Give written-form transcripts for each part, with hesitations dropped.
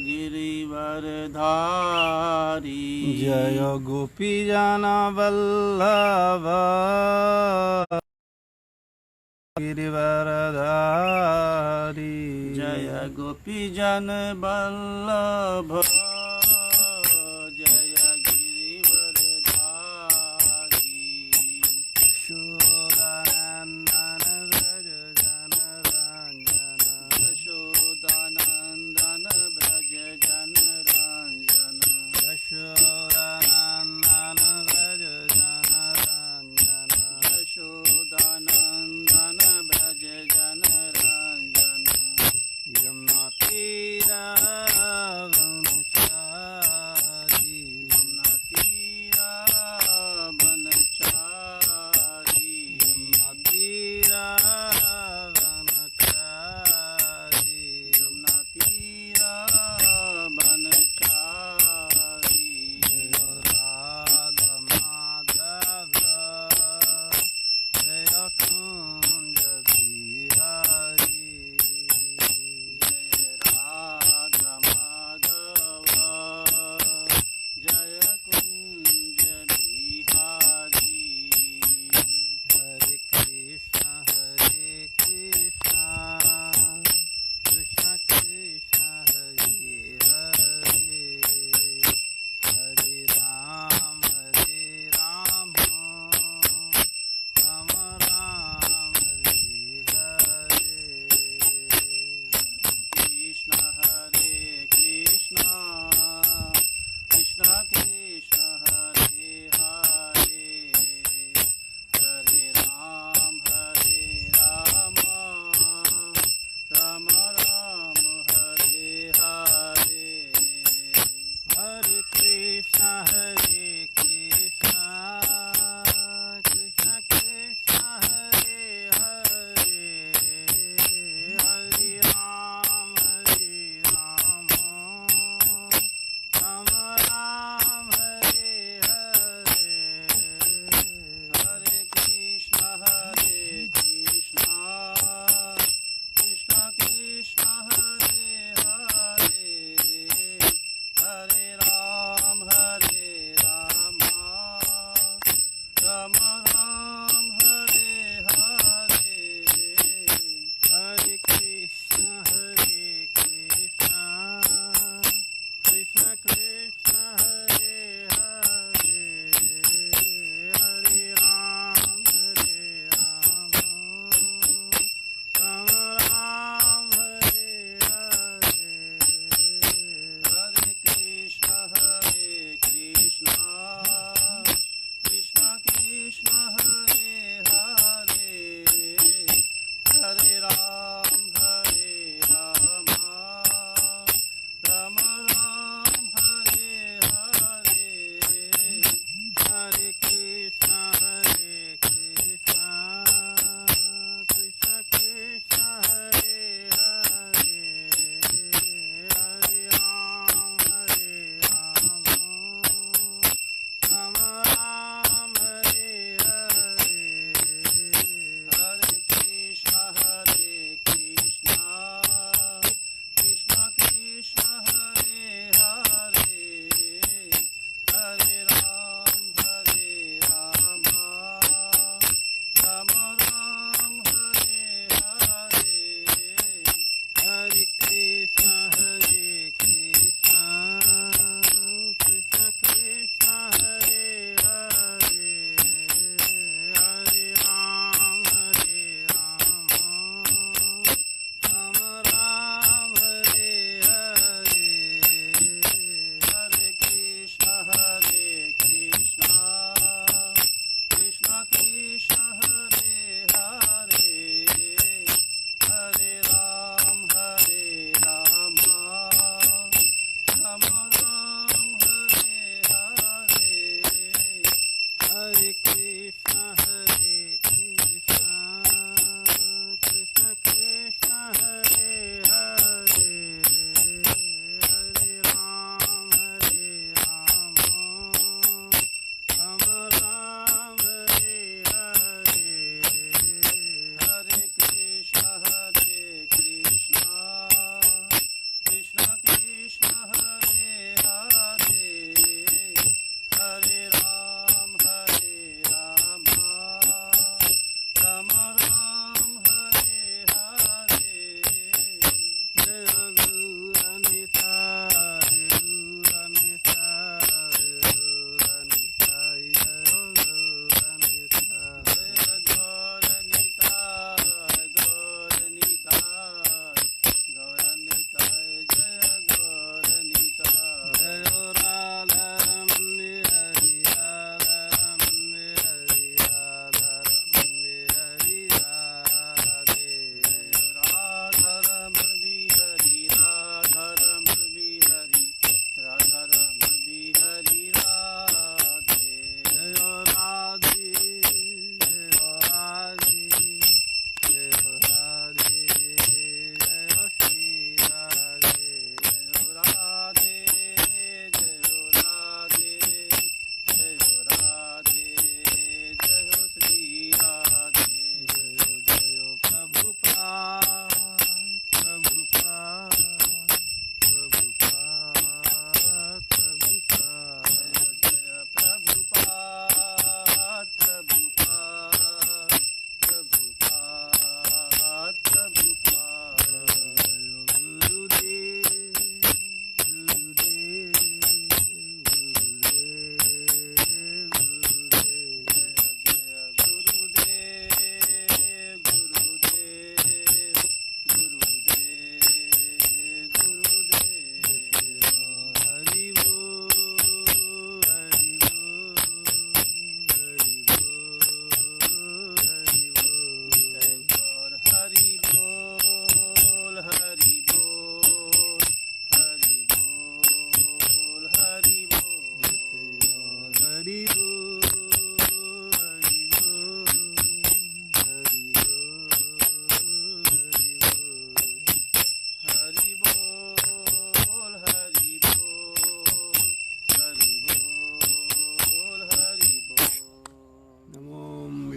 गिरिवरधारी। जय गोपीजन वल्लभ गिरिवरधारी। जय गोपीजन वल्लभ जय गिरिवरधारी। यशोदानंदन व्रज जनरंजन। यशोदानंदन व्रज जनरंजन। यशोदानंदन व्रज जनरंजन। यशोदानंदन व्रज जनरंजन। यमुना तीरावनुचारी।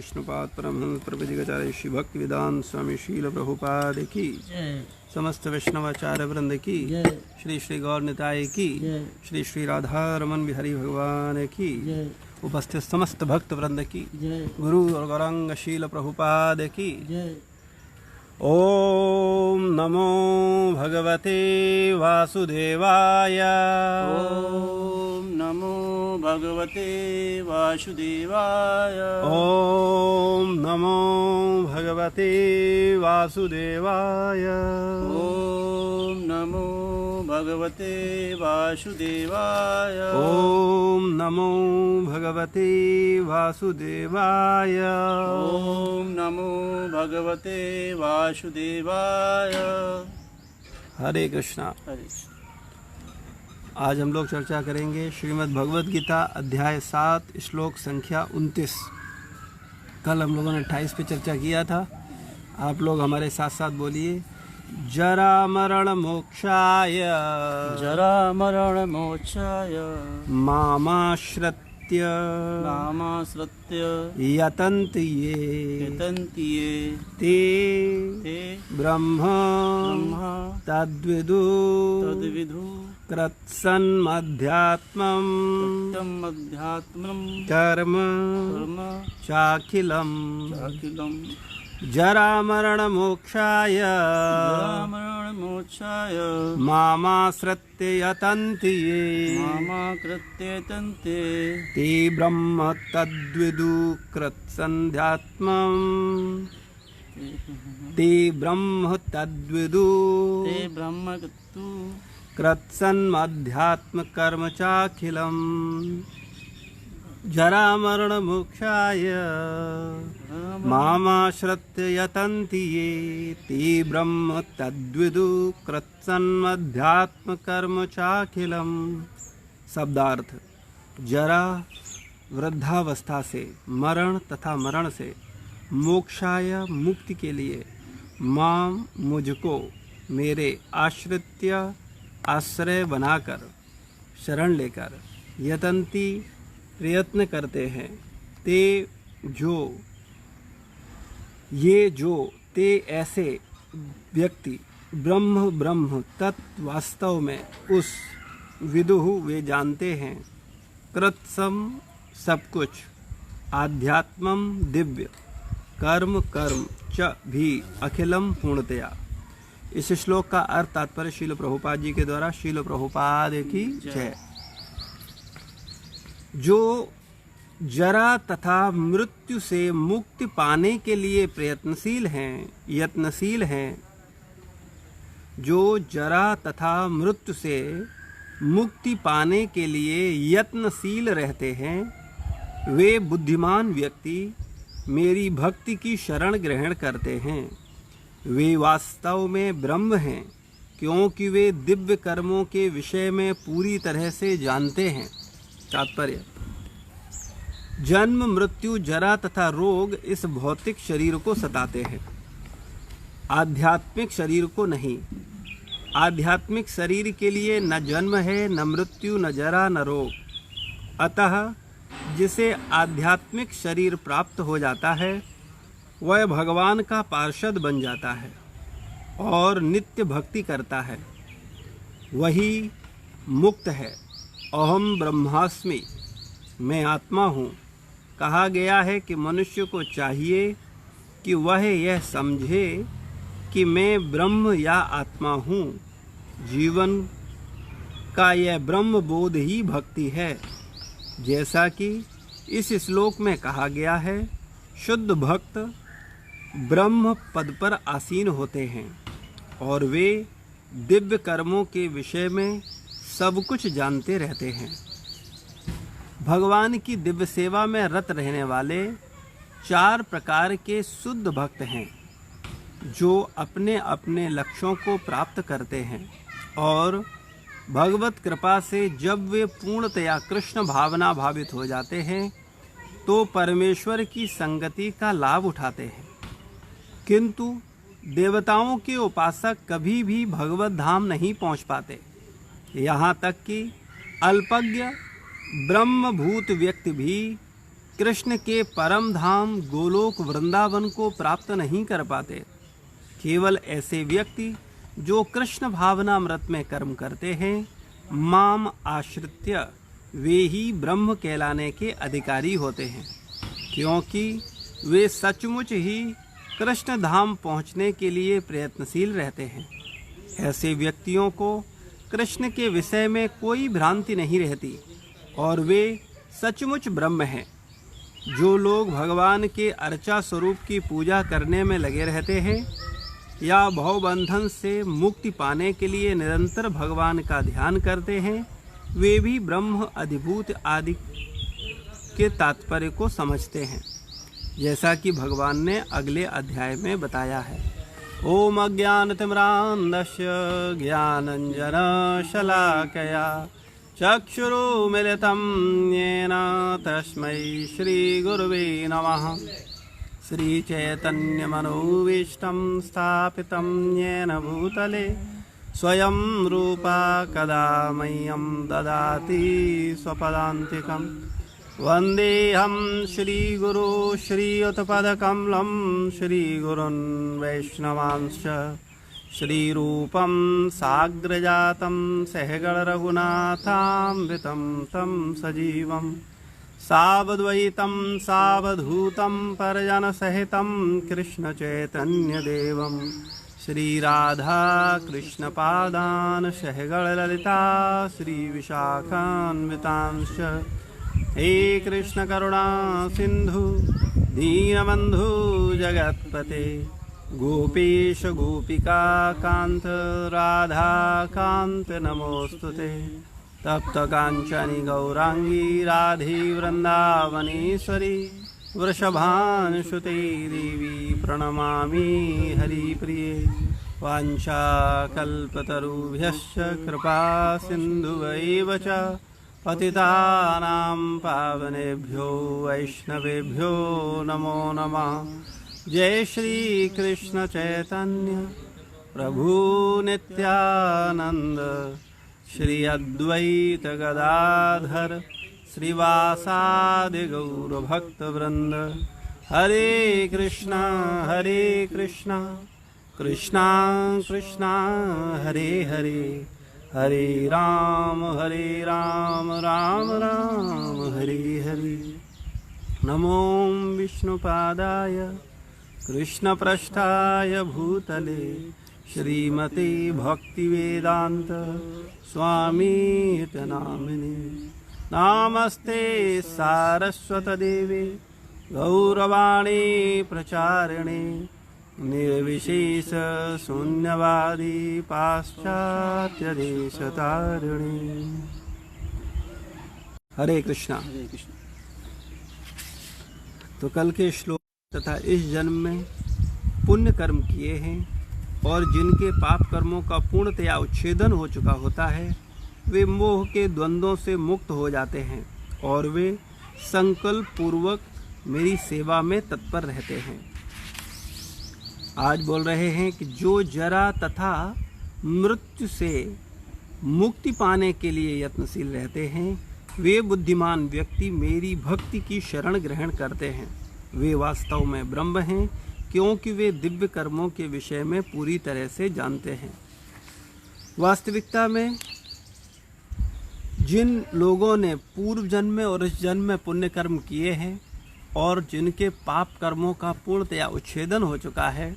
विष्णुपाद परमहंस प्रभुजीगाचार्य श्री भक्ति वेदांत स्वामी शील प्रभुपाद की, जय समस्त वैष्णवाचार्य वृंद की, जय श्री श्री गौर निताय की, जय श्री श्री राधा रमन बिहारी भगवान की, जय उपस्थित समस्त भक्त वृंद की, जय गुरु और गौरांग शील प्रभुपाद की। जय ओम नमो भगवते वासुदेवाय। ओम नमो भगवते वासुदेवाय। ओम नमो भगवते वासुदेवाय। ओम नमो भगवते वासुदेवाय। ओम नमो भगवते वासुदेवाय। ओम नमो भगवते वासुदेवाय। हरे कृष्णा। हरे कृष्ण। आज हम लोग चर्चा करेंगे श्रीमद् भगवद गीता अध्याय 7 श्लोक संख्या 29। कल हम लोगों ने 28 पे चर्चा किया था। आप लोग हमारे साथ साथ बोलिए, जरा मरण मोक्षाय जरा मरण मोक्षाय मामाश्रित्य नामाश्रित्य यतन्ति ये यतन्ति ये ते ते ब्रह्म ब्रह्म तद्विदु तद्विदु कृत्सन्मध्यात्मम् तम् अध्यात्मम् कर्म कर्म चाखिलम्। अखिलम्। जरा मरण मोक्षाय जरा मरण मोक्षाय मामाश्रित्य यतन्ति ये मामाकृत्य तन्ते ते ब्रह्म तद्विदु कृत्सन्ध्यात्मम्। ते ब्रह्म तद्विदु ते ब्रह्मकृत्तु कृत्सन्मध्यात्म कर्म चाखिलम्। जरा मरण मोक्षाय मामाश्रित्य यतन्ति ये ते ब्रह्म तद्विदु कृत्सन्मध्यात्म कर्म चाखिलम्। शब्दार्थ: जरा वृद्धावस्था से, मरण तथा मरण से, मोक्षाय मुक्ति के लिए, माम मुझको, मेरे आश्रित्य आश्रय बनाकर, शरण लेकर, यतन्ति प्रयत्न करते हैं, ते जो, ये जो, ते ऐसे व्यक्ति, ब्रह्म ब्रह्म तत्व वास्तव में उस, विदुहु वे जानते हैं, कृत्सम सब कुछ, आध्यात्मम दिव्य, कर्म कर्म च भी अखिलम पूर्णतया। इस श्लोक का अर्थ तात्पर्य शील प्रभुपाद जी के द्वारा। शील प्रभुपाद की जय। जो जरा तथा मृत्यु से मुक्ति पाने के लिए प्रयत्नशील हैं, यत्नशील हैं, जो जरा तथा मृत्यु से मुक्ति पाने के लिए यत्नशील रहते हैं, वे बुद्धिमान व्यक्ति मेरी भक्ति की शरण ग्रहण करते हैं। वे वास्तव में ब्रह्म हैं, क्योंकि वे दिव्य कर्मों के विषय में पूरी तरह से जानते हैं। तात्पर्य: जन्म मृत्यु जरा तथा रोग इस भौतिक शरीर को सताते हैं, आध्यात्मिक शरीर को नहीं। आध्यात्मिक शरीर के लिए न जन्म है, न मृत्यु, न जरा, न रोग। अतः जिसे आध्यात्मिक शरीर प्राप्त हो जाता है, वह भगवान का पार्षद बन जाता है और नित्य भक्ति करता है। वही मुक्त है। अहम ब्रह्मास्मि, मैं आत्मा हूँ। कहा गया है कि मनुष्य को चाहिए कि वह यह समझे कि मैं ब्रह्म या आत्मा हूँ। जीवन का यह ब्रह्म बोध ही भक्ति है। जैसा कि इस श्लोक में कहा गया है, शुद्ध भक्त ब्रह्म पद पर आसीन होते हैं और वे दिव्य कर्मों के विषय में सब कुछ जानते रहते हैं। भगवान की दिव्य सेवा में रत रहने वाले 4 प्रकार के शुद्ध भक्त हैं, जो अपने अपने लक्ष्यों को प्राप्त करते हैं और भगवत कृपा से जब वे पूर्णतया कृष्ण भावना भावित हो जाते हैं, तो परमेश्वर की संगति का लाभ उठाते हैं। किंतु देवताओं के उपासक कभी भी भगवत धाम नहीं पहुंच पाते। यहाँ तक कि अल्पज्ञ ब्रह्मभूत व्यक्ति भी कृष्ण के परम धाम गोलोक वृंदावन को प्राप्त नहीं कर पाते। केवल ऐसे व्यक्ति जो कृष्ण भावनामृत में कर्म करते हैं, माम आश्रित्य, वे ही ब्रह्म कहलाने के अधिकारी होते हैं, क्योंकि वे सचमुच ही कृष्ण धाम पहुँचने के लिए प्रयत्नशील रहते हैं। ऐसे व्यक्तियों को कृष्ण के विषय में कोई भ्रांति नहीं रहती और वे सचमुच ब्रह्म हैं। जो लोग भगवान के अर्चा स्वरूप की पूजा करने में लगे रहते हैं या भवबंधन से मुक्ति पाने के लिए निरंतर भगवान का ध्यान करते हैं, वे भी ब्रह्म अधिभूत आदि के तात्पर्य को समझते हैं, जैसा कि भगवान ने अगले अध्याय में बताया है। ओम अज्ञानतिमिरान्धस्य ज्ञानाञ्जनशलाकया चक्षुरुन्मिलितं येन तस्मै श्रीगुरुवे नमः। श्रीचैतन्यमनोभीष्टं स्थापितं येन भूतले स्वयं रूपा कदा मह्यं ददाति स्वपदान्तिकं। वन्देऽहं श्रीगुरो श्रीयुतपदकमलं श्रीगुरुन् वैष्णवांश्च श्रीरूपं साग्रजातं सहगणरघुनाथामृतं तं सजीवं सावद्वैतं सावधूतं परिजनसहितं कृष्णचैतन्यदेवं श्रीराधा कृष्णपादान् सहगणललिता श्रीविशाखान्वितांश्च। हे कृष्ण करुणा सिंधु दीनबंधु जगत्पते गोपेश गोपिका कांत राधा कांत नमोस्तुते। तप्त कांचनी गौरांगी राधे वृंदावनेश्वरी वृषभानुसुते देवी प्रणमामि हरिप्रिये। वाञ्छाकल्पतरुभ्यश्च कृपा सिन्धुवैव च पतितानां पावनेभ्यो वैष्णवेभ्यो नमो नमः। जय श्री कृष्ण चैतन्य प्रभु नित्यानंद श्री अद्वैत गदाधर श्रीवासादि गौर भक्त वृंद। हरे कृष्णा कृष्णा कृष्णा हरे हरे, हरे राम राम राम हरे हरे। नमो विष्णुपादाय कृष्णपृष्ठाय भूतले श्रीमते भक्तिवेदांत स्वामीति नामिने। नमस्ते सारस्वतदेवे गौरवाणी प्रचारिणे निर्विशेष शून्यवादी पाश्चात्य देशतारिणी। हरे कृष्णा। हरे कृष्ण। तो कल के श्लोक तथा इस जन्म में पुण्य कर्म किए हैं और जिनके पाप कर्मों का पूर्णतया उच्छेदन हो चुका होता है, वे मोह के द्वंद्वों से मुक्त हो जाते हैं और वे संकल्प पूर्वक मेरी सेवा में तत्पर रहते हैं। आज बोल रहे हैं कि जो जरा तथा मृत्यु से मुक्ति पाने के लिए यत्नशील रहते हैं, वे बुद्धिमान व्यक्ति मेरी भक्ति की शरण ग्रहण करते हैं। वे वास्तव में ब्रह्म हैं, क्योंकि वे दिव्य कर्मों के विषय में पूरी तरह से जानते हैं। वास्तविकता में जिन लोगों ने पूर्व जन्म में और इस जन्म में पुण्य कर्म किए हैं और जिनके पाप कर्मों का पूर्णतया उच्छेदन हो चुका है,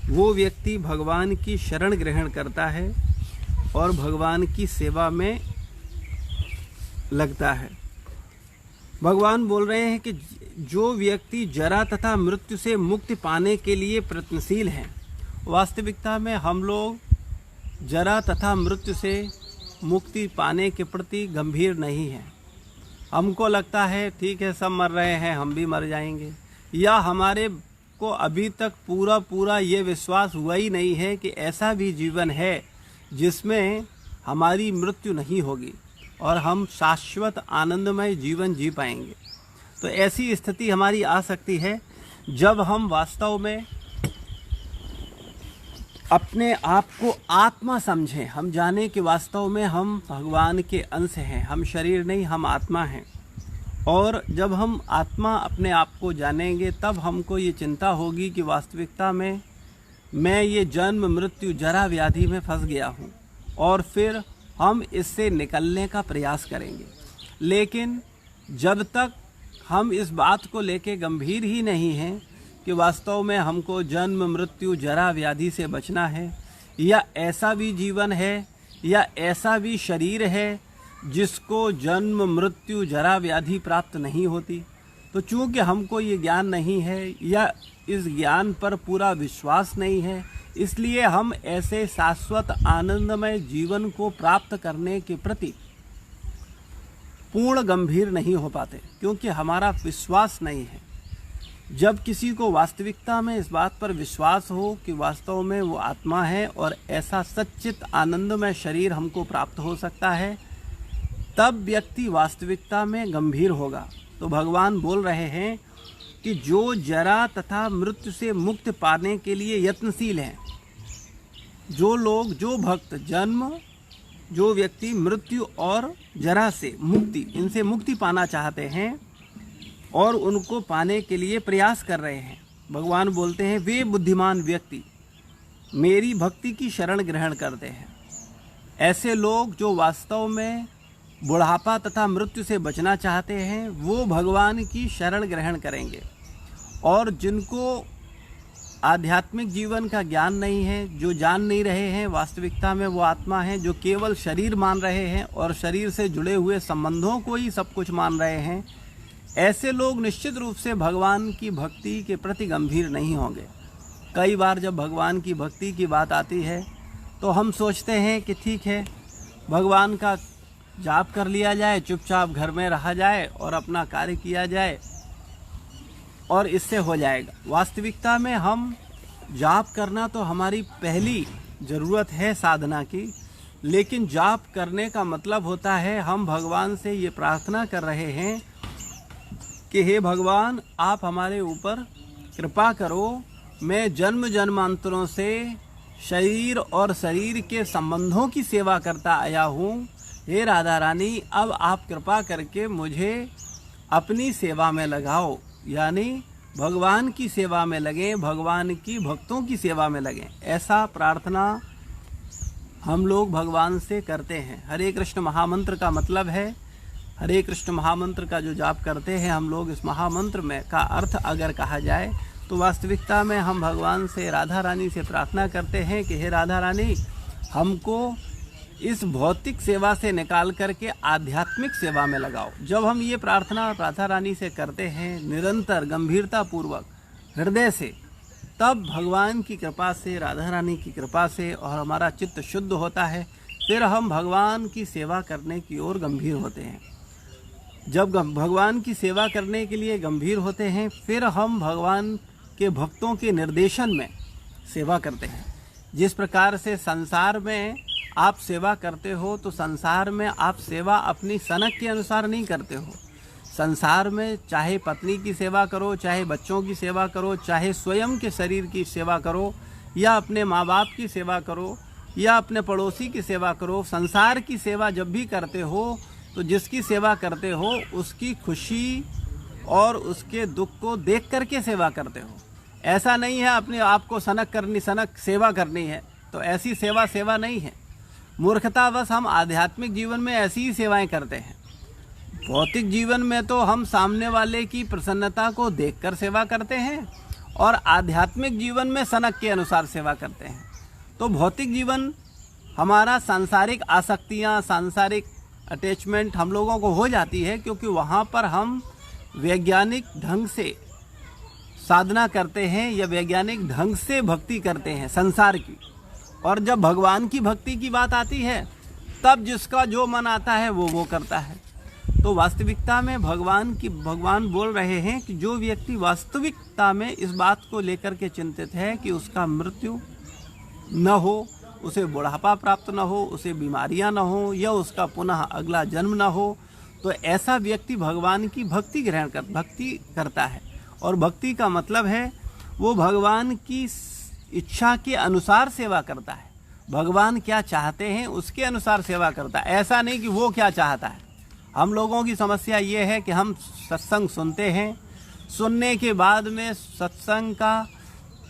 वो व्यक्ति भगवान की शरण ग्रहण करता है और भगवान की सेवा में लगता है। भगवान बोल रहे हैं कि जो व्यक्ति जरा तथा मृत्यु से मुक्ति पाने के लिए प्रयत्नशील हैं, वास्तविकता में हम लोग जरा तथा मृत्यु से मुक्ति पाने के प्रति गंभीर नहीं हैं। हमको लगता है ठीक है, सब मर रहे हैं, हम भी मर जाएंगे, या हमारे को अभी तक पूरा ये विश्वास हुआ ही नहीं है कि ऐसा भी जीवन है जिसमें हमारी मृत्यु नहीं होगी और हम शाश्वत आनंदमय जीवन जी पाएंगे। तो ऐसी स्थिति हमारी आ सकती है जब हम वास्तव में अपने आप को आत्मा समझें, हम जाने कि वास्तव में हम भगवान के अंश हैं, हम शरीर नहीं, हम आत्मा हैं। और जब हम आत्मा अपने आप को जानेंगे तब हमको ये चिंता होगी कि वास्तविकता में मैं ये जन्म मृत्यु जरा व्याधि में फंस गया हूँ, और फिर हम इससे निकलने का प्रयास करेंगे। लेकिन जब तक हम इस बात को लेके गंभीर ही नहीं हैं कि वास्तव में हमको जन्म मृत्यु जरा व्याधि से बचना है, या ऐसा भी जीवन है या ऐसा भी शरीर है जिसको जन्म मृत्यु जरा व्याधि प्राप्त नहीं होती, तो चूँकि हमको ये ज्ञान नहीं है या इस ज्ञान पर पूरा विश्वास नहीं है, इसलिए हम ऐसे शाश्वत आनंदमय जीवन को प्राप्त करने के प्रति पूर्ण गंभीर नहीं हो पाते, क्योंकि हमारा विश्वास नहीं है। जब किसी को वास्तविकता में इस बात पर विश्वास हो कि वास्तव में वो आत्मा है और ऐसा सच्चित आनंदमय शरीर हमको प्राप्त हो सकता है, तब व्यक्ति वास्तविकता में गंभीर होगा। तो भगवान बोल रहे हैं कि जो जरा तथा मृत्यु से मुक्त पाने के लिए यत्नशील हैं, जो लोग, जो भक्त जन्म, जो व्यक्ति मृत्यु और जरा से मुक्ति, इनसे मुक्ति पाना चाहते हैं और उनको पाने के लिए प्रयास कर रहे हैं, भगवान बोलते हैं वे बुद्धिमान व्यक्ति मेरी भक्ति की शरण ग्रहण करते हैं। ऐसे लोग जो वास्तव में बुढ़ापा तथा मृत्यु से बचना चाहते हैं, वो भगवान की शरण ग्रहण करेंगे। और जिनको आध्यात्मिक जीवन का ज्ञान नहीं है, जो जान नहीं रहे हैं वास्तविकता में वो आत्मा है, जो केवल शरीर मान रहे हैं और शरीर से जुड़े हुए संबंधों को ही सब कुछ मान रहे हैं, ऐसे लोग निश्चित रूप से भगवान की भक्ति के प्रति गंभीर नहीं होंगे। कई बार जब भगवान की भक्ति की बात आती है तो हम सोचते हैं कि ठीक है, भगवान का जाप कर लिया जाए, चुपचाप घर में रहा जाए और अपना कार्य किया जाए और इससे हो जाएगा। वास्तविकता में हम जाप करना तो हमारी पहली ज़रूरत है साधना की, लेकिन जाप करने का मतलब होता है हम भगवान से ये प्रार्थना कर रहे हैं कि हे भगवान, आप हमारे ऊपर कृपा करो, मैं जन्म जन्मांतरों से शरीर और शरीर के संबंधों की सेवा करता आया हूँ। हे राधा रानी, अब आप कृपा करके मुझे अपनी सेवा में लगाओ, यानी भगवान की सेवा में लगें, भगवान की भक्तों की सेवा में लगें। ऐसा प्रार्थना हम लोग भगवान से करते हैं। हरे कृष्ण महामंत्र का मतलब है, हरे कृष्ण महामंत्र का जो जाप करते हैं हम लोग, इस महामंत्र में का अर्थ अगर कहा जाए तो वास्तविकता में हम भगवान से, राधा रानी से प्रार्थना करते हैं कि हे राधा रानी, हमको इस भौतिक सेवा से निकाल करके आध्यात्मिक सेवा में लगाओ। जब हम ये प्रार्थना राधा रानी से करते हैं निरंतर गंभीरता पूर्वक हृदय से, तब भगवान की कृपा से, राधा रानी की कृपा से और हमारा चित्त शुद्ध होता है, फिर हम भगवान की सेवा करने की ओर गंभीर होते हैं। जब भगवान की सेवा करने के लिए गंभीर होते हैं, फिर हम भगवान के भक्तों के निर्देशन में सेवा करते हैं। जिस प्रकार से संसार में आप सेवा करते हो, तो संसार में आप सेवा अपनी सनक के अनुसार नहीं करते हो। संसार में चाहे पत्नी की सेवा करो, चाहे बच्चों की सेवा करो, चाहे स्वयं के शरीर की सेवा करो, या अपने माँ बाप की सेवा करो, या अपने पड़ोसी की सेवा करो, संसार की सेवा जब भी करते हो तो जिसकी सेवा करते हो उसकी खुशी और उसके दुख को देख करके सेवा करते हो। ऐसा नहीं है अपने आप को सनक सेवा करनी है, तो ऐसी सेवा नहीं है। मूर्खतावश हम आध्यात्मिक जीवन में ऐसी ही सेवाएं करते हैं। भौतिक जीवन में तो हम सामने वाले की प्रसन्नता को देखकर सेवा करते हैं और आध्यात्मिक जीवन में सनक के अनुसार सेवा करते हैं। तो भौतिक जीवन हमारा सांसारिक आसक्तियां, सांसारिक अटैचमेंट हम लोगों को हो जाती है, क्योंकि वहाँ पर हम वैज्ञानिक ढंग से साधना करते हैं या वैज्ञानिक ढंग से भक्ति करते हैं संसार की। और जब भगवान की भक्ति की बात आती है, तब जिसका जो मन आता है वो करता है। तो वास्तविकता में भगवान बोल रहे हैं कि जो व्यक्ति वास्तविकता में इस बात को लेकर के चिंतित है कि उसका मृत्यु न हो, उसे बुढ़ापा प्राप्त न हो, उसे बीमारियां न हो, या उसका पुनः अगला जन्म न हो, तो ऐसा व्यक्ति भगवान की भक्ति करता है। और भक्ति का मतलब है वो भगवान की इच्छा के अनुसार सेवा करता है। भगवान क्या चाहते हैं उसके अनुसार सेवा करता है। ऐसा नहीं कि वो क्या चाहता है हम लोगों की समस्या ये है कि हम सत्संग सुनते हैं, सुनने के बाद में सत्संग का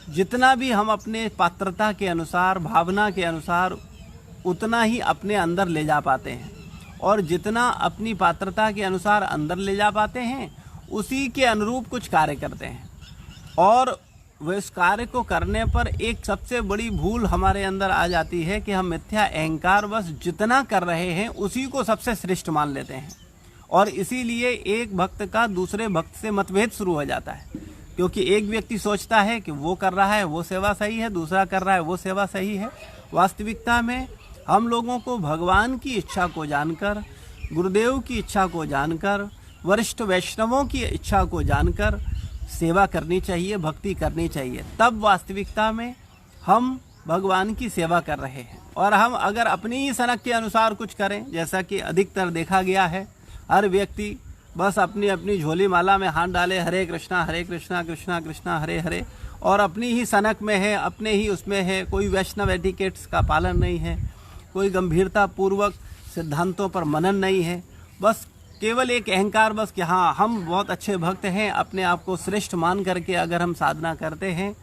जितना भी हम अपने पात्रता के अनुसार, भावना के अनुसार उतना ही अपने अंदर ले जा पाते हैं, और जितना अपनी पात्रता के अनुसार अंदर ले जा पाते हैं उसी के अनुरूप कुछ कार्य करते हैं। और वह इस कार्य को करने पर एक सबसे बड़ी भूल हमारे अंदर आ जाती है कि हम मिथ्या अहंकार बस जितना कर रहे हैं उसी को सबसे श्रेष्ठ मान लेते हैं, और इसीलिए एक भक्त का दूसरे भक्त से मतभेद शुरू हो जाता है। क्योंकि एक व्यक्ति सोचता है कि वो कर रहा है वो सेवा सही है, दूसरा कर रहा है वो सेवा सही है। वास्तविकता में हम लोगों को भगवान की इच्छा को जानकर, गुरुदेव की इच्छा को जानकर, वरिष्ठ वैष्णवों की इच्छा को जानकर सेवा करनी चाहिए, भक्ति करनी चाहिए। तब वास्तविकता में हम भगवान की सेवा कर रहे हैं। और हम अगर अपनी ही सनक के अनुसार कुछ करें, जैसा कि अधिकतर देखा गया है, हर व्यक्ति बस अपनी अपनी झोली माला में हाथ डाले, हरे कृष्णा कृष्णा कृष्णा हरे हरे, और अपनी ही सनक में है, अपने ही उसमें है, कोई वैष्णव एटिकेट्स का पालन नहीं है, कोई गंभीरता पूर्वक सिद्धांतों पर मनन नहीं है, बस केवल एक अहंकार, बस कि हाँ हम बहुत अच्छे भक्त हैं, अपने आप को श्रेष्ठ मान करके अगर हम साधना करते हैं,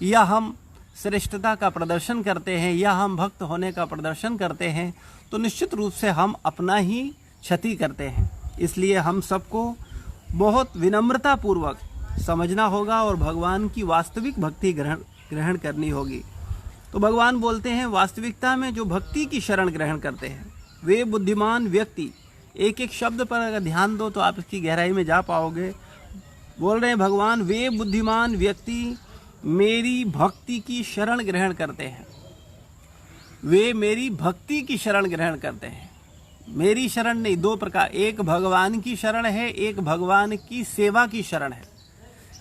या हम श्रेष्ठता का प्रदर्शन करते हैं, या हम भक्त होने का प्रदर्शन करते हैं, तो निश्चित रूप से हम अपना ही क्षति करते हैं। इसलिए हम सबको बहुत विनम्रता पूर्वक समझना होगा और भगवान की वास्तविक भक्ति ग्रहण करनी होगी। तो भगवान बोलते हैं वास्तविकता में जो भक्ति की शरण ग्रहण करते हैं वे बुद्धिमान व्यक्ति, एक एक शब्द पर अगर ध्यान दो तो आप इसकी गहराई में जा पाओगे। बोल रहे हैं भगवान, वे बुद्धिमान व्यक्ति मेरी भक्ति की शरण ग्रहण करते हैं। वे मेरी भक्ति की शरण ग्रहण करते हैं। मेरी शरण नहीं, दो प्रकार, एक भगवान की शरण है, एक भगवान की सेवा की शरण है,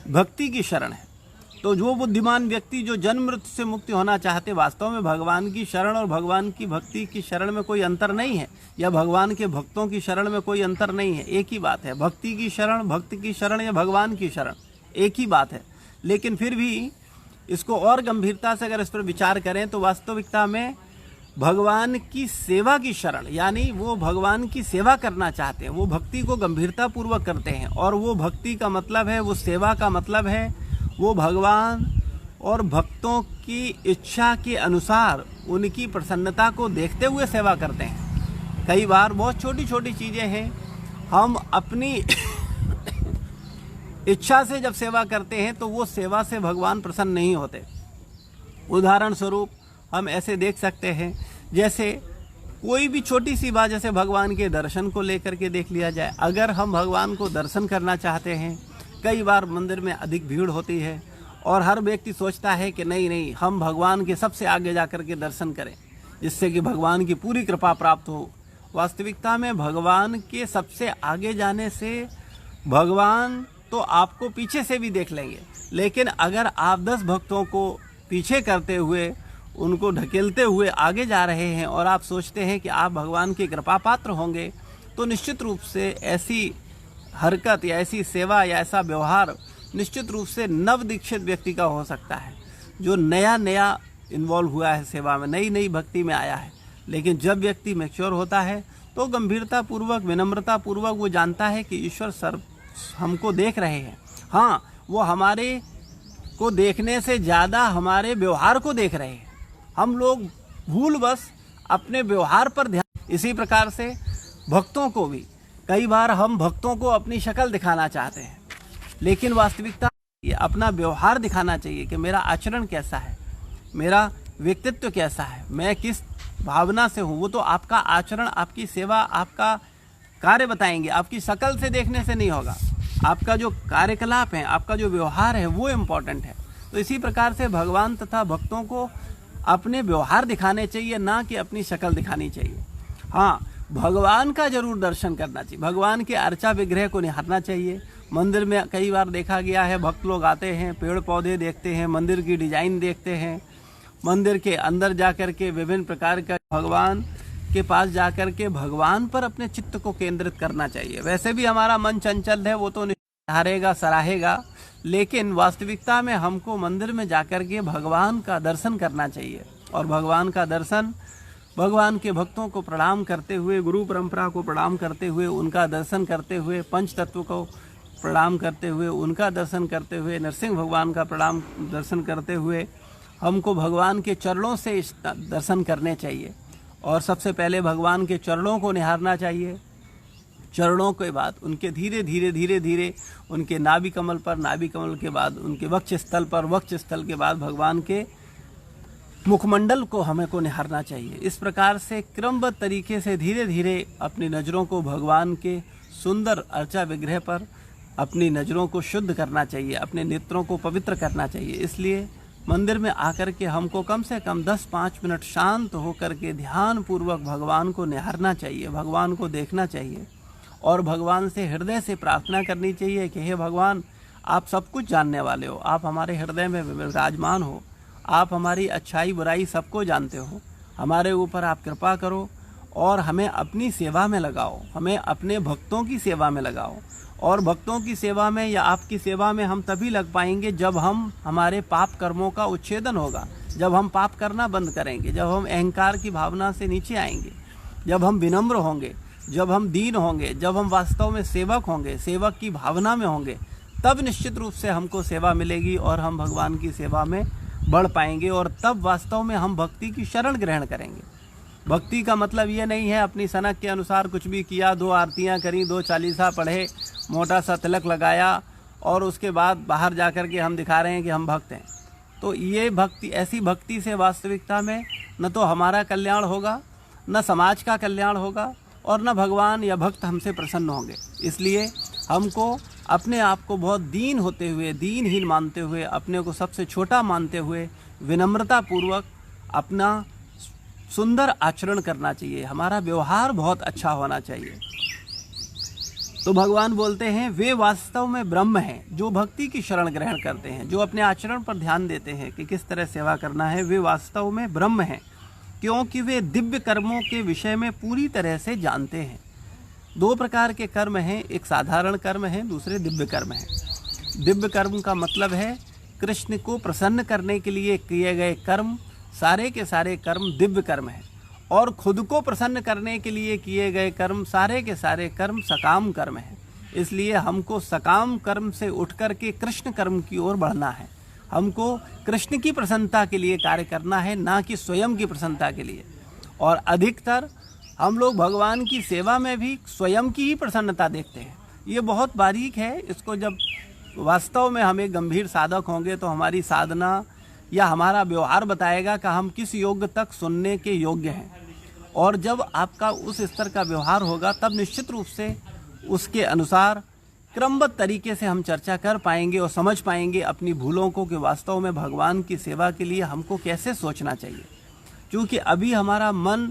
भक्ति की शरण है। तो जो बुद्धिमान व्यक्ति जो जन्म मृत्यु से मुक्ति होना चाहते, वास्तव में भगवान की शरण और भगवान की भक्ति की शरण में कोई अंतर नहीं है, या भगवान के भक्तों की शरण में कोई अंतर नहीं है, एक ही बात है। भक्ति की शरण, भक्त की शरण या भगवान की शरण एक ही बात है। लेकिन फिर भी इसको और गंभीरता से अगर इस पर विचार करें तो वास्तविकता में भगवान की सेवा की शरण, यानी वो भगवान की सेवा करना चाहते हैं, वो भक्ति को गंभीरता पूर्वक करते हैं, और वो भक्ति का मतलब है, वो सेवा का मतलब है, वो भगवान और भक्तों की इच्छा के अनुसार उनकी प्रसन्नता को देखते हुए सेवा करते हैं। कई बार बहुत छोटी छोटी चीज़ें हैं, हम अपनी इच्छा से जब सेवा करते हैं तो वो सेवा से भगवान प्रसन्न नहीं होते। उदाहरण स्वरूप हम ऐसे देख सकते हैं, जैसे कोई भी छोटी सी बात, जैसे भगवान के दर्शन को लेकर के देख लिया जाए। अगर हम भगवान को दर्शन करना चाहते हैं, कई बार मंदिर में अधिक भीड़ होती है और हर व्यक्ति सोचता है कि नहीं हम भगवान के सबसे आगे जा कर के दर्शन करें, जिससे कि भगवान की पूरी कृपा प्राप्त हो। वास्तविकता में भगवान के सबसे आगे जाने से भगवान तो आपको पीछे से भी देख लेंगे, लेकिन अगर आप 10 भक्तों को पीछे करते हुए, उनको ढकेलते हुए आगे जा रहे हैं और आप सोचते हैं कि आप भगवान के कृपा पात्र होंगे, तो निश्चित रूप से ऐसी हरकत या ऐसी सेवा या ऐसा व्यवहार निश्चित रूप से नव दीक्षित व्यक्ति का हो सकता है, जो नया इन्वॉल्व हुआ है सेवा में, नई भक्ति में आया है। लेकिन जब व्यक्ति मैच्योर होता है तो गंभीरता पूर्वक, विनम्रता पूर्वक वो जानता है कि ईश्वर सर्व हमको देख रहे हैं। हाँ, वो हमारे को देखने से ज़्यादा हमारे व्यवहार को देख रहे हैं। हम लोग भूल बस अपने व्यवहार पर ध्यान। इसी प्रकार से भक्तों को भी कई बार हम भक्तों को अपनी शक्ल दिखाना चाहते हैं, लेकिन वास्तविकता ये अपना व्यवहार दिखाना चाहिए कि मेरा आचरण कैसा है, मेरा व्यक्तित्व कैसा है, मैं किस भावना से हूँ। वो तो आपका आचरण, आपकी सेवा, आपका कार्य बताएंगे, आपकी शक्ल से देखने से नहीं होगा। आपका जो कार्यकलाप है, आपका जो व्यवहार है, वो इम्पोर्टेंट है। तो इसी प्रकार से भगवान तथा भक्तों को अपने व्यवहार दिखाने चाहिए, ना कि अपनी शक्ल दिखानी चाहिए। हाँ, भगवान का जरूर दर्शन करना चाहिए, भगवान के अर्चा विग्रह को निहारना चाहिए। मंदिर में कई बार देखा गया है, भक्त लोग आते हैं, पेड़ पौधे देखते हैं, मंदिर की डिजाइन देखते हैं, मंदिर के अंदर जाकर के विभिन्न प्रकार का भगवान के पास जाकर के भगवान पर अपने चित्त को केंद्रित करना चाहिए। वैसे भी हमारा मन चंचल है, वो तो निहारेगा, सराहेगा, लेकिन वास्तविकता में हमको मंदिर में जाकर के भगवान का दर्शन करना चाहिए। और भगवान का दर्शन भगवान के भक्तों को प्रणाम करते हुए, गुरु परंपरा को प्रणाम करते हुए, उनका दर्शन करते हुए, पंच तत्व को प्रणाम करते हुए, उनका दर्शन करते हुए, नरसिंह भगवान का प्रणाम दर्शन करते हुए हमको भगवान के चरणों से दर्शन करने चाहिए। और सबसे पहले भगवान के चरणों को निहारना चाहिए। चरणों के बाद उनके धीरे धीरे धीरे धीरे उनके नाभि कमल पर, नाभि कमल के बाद उनके वक्ष स्थल पर, वक्ष स्थल के बाद भगवान के मुखमंडल को हमें को निहारना चाहिए। इस प्रकार से क्रमबद्ध तरीके से धीरे धीरे अपनी नज़रों को भगवान के सुंदर अर्चा विग्रह पर अपनी नज़रों को शुद्ध करना चाहिए, अपने नेत्रों को पवित्र करना चाहिए। इसलिए मंदिर में आकर के हमको कम से कम 10-5 मिनट शांत होकर के ध्यान पूर्वक भगवान को निहारना चाहिए, भगवान को देखना चाहिए और भगवान से हृदय से प्रार्थना करनी चाहिए कि हे भगवान, आप सब कुछ जानने वाले हो, आप हमारे हृदय में विराजमान हो, आप हमारी अच्छाई बुराई सबको जानते हो, हमारे ऊपर आप कृपा करो और हमें अपनी सेवा में लगाओ, हमें अपने भक्तों की सेवा में लगाओ। और भक्तों की सेवा में या आपकी सेवा में हम तभी लग पाएंगे जब हम हमारे पाप कर्मों का उच्छेदन होगा, जब हम पाप करना बंद करेंगे, जब हम अहंकार की भावना से नीचे आएंगे, जब हम विनम्र होंगे, जब हम दीन होंगे, जब हम वास्तव में सेवक होंगे, सेवक की भावना में होंगे, तब निश्चित रूप से हमको सेवा मिलेगी और हम भगवान की सेवा में बढ़ पाएंगे और तब वास्तव में हम भक्ति की शरण ग्रहण करेंगे। भक्ति का मतलब ये नहीं है अपनी सनक के अनुसार कुछ भी किया, 2 आरतियाँ करी, 2 चालीसा पढ़े, मोटा सा तिलक लगाया और उसके बाद बाहर जाकर के हम दिखा रहे हैं कि हम भक्त हैं। तो ये भक्ति, ऐसी भक्ति से वास्तविकता में न तो हमारा कल्याण होगा, न समाज का कल्याण होगा और न भगवान या भक्त हमसे प्रसन्न होंगे। इसलिए हमको अपने आप को बहुत दीन होते हुए, दीनहीन मानते हुए, अपने को सबसे छोटा मानते हुए विनम्रता पूर्वक अपना सुंदर आचरण करना चाहिए, हमारा व्यवहार बहुत अच्छा होना चाहिए। तो भगवान बोलते हैं वे वास्तव में ब्रह्म हैं जो भक्ति की शरण ग्रहण करते हैं, जो अपने आचरण पर ध्यान देते हैं कि किस तरह सेवा करना है, वे वास्तव में ब्रह्म हैं क्योंकि वे दिव्य कर्मों के विषय में पूरी तरह से जानते हैं। 2 प्रकार के कर्म हैं, एक साधारण कर्म है, दूसरे दिव्य कर्म है। दिव्य कर्म का मतलब है कृष्ण को प्रसन्न करने के लिए किए गए कर्म, सारे के सारे कर्म दिव्य कर्म हैं और खुद को प्रसन्न करने के लिए किए गए कर्म, सारे के सारे कर्म सकाम कर्म हैं। इसलिए हमको सकाम कर्म से उठ कर के कृष्ण कर्म की ओर बढ़ना है, हमको कृष्ण की प्रसन्नता के लिए कार्य करना है, ना कि स्वयं की प्रसन्नता के लिए। और अधिकतर हम लोग भगवान की सेवा में भी स्वयं की ही प्रसन्नता देखते हैं। ये बहुत बारीक है, इसको जब वास्तव में हम एक गंभीर साधक होंगे तो हमारी साधना या हमारा व्यवहार बताएगा कि हम किस योग तक सुनने के योग्य हैं। और जब आपका उस स्तर का व्यवहार होगा तब निश्चित रूप से उसके अनुसार क्रमबद्ध तरीके से हम चर्चा कर पाएंगे और समझ पाएंगे अपनी भूलों को कि वास्तव में भगवान की सेवा के लिए हमको कैसे सोचना चाहिए। क्योंकि अभी हमारा मन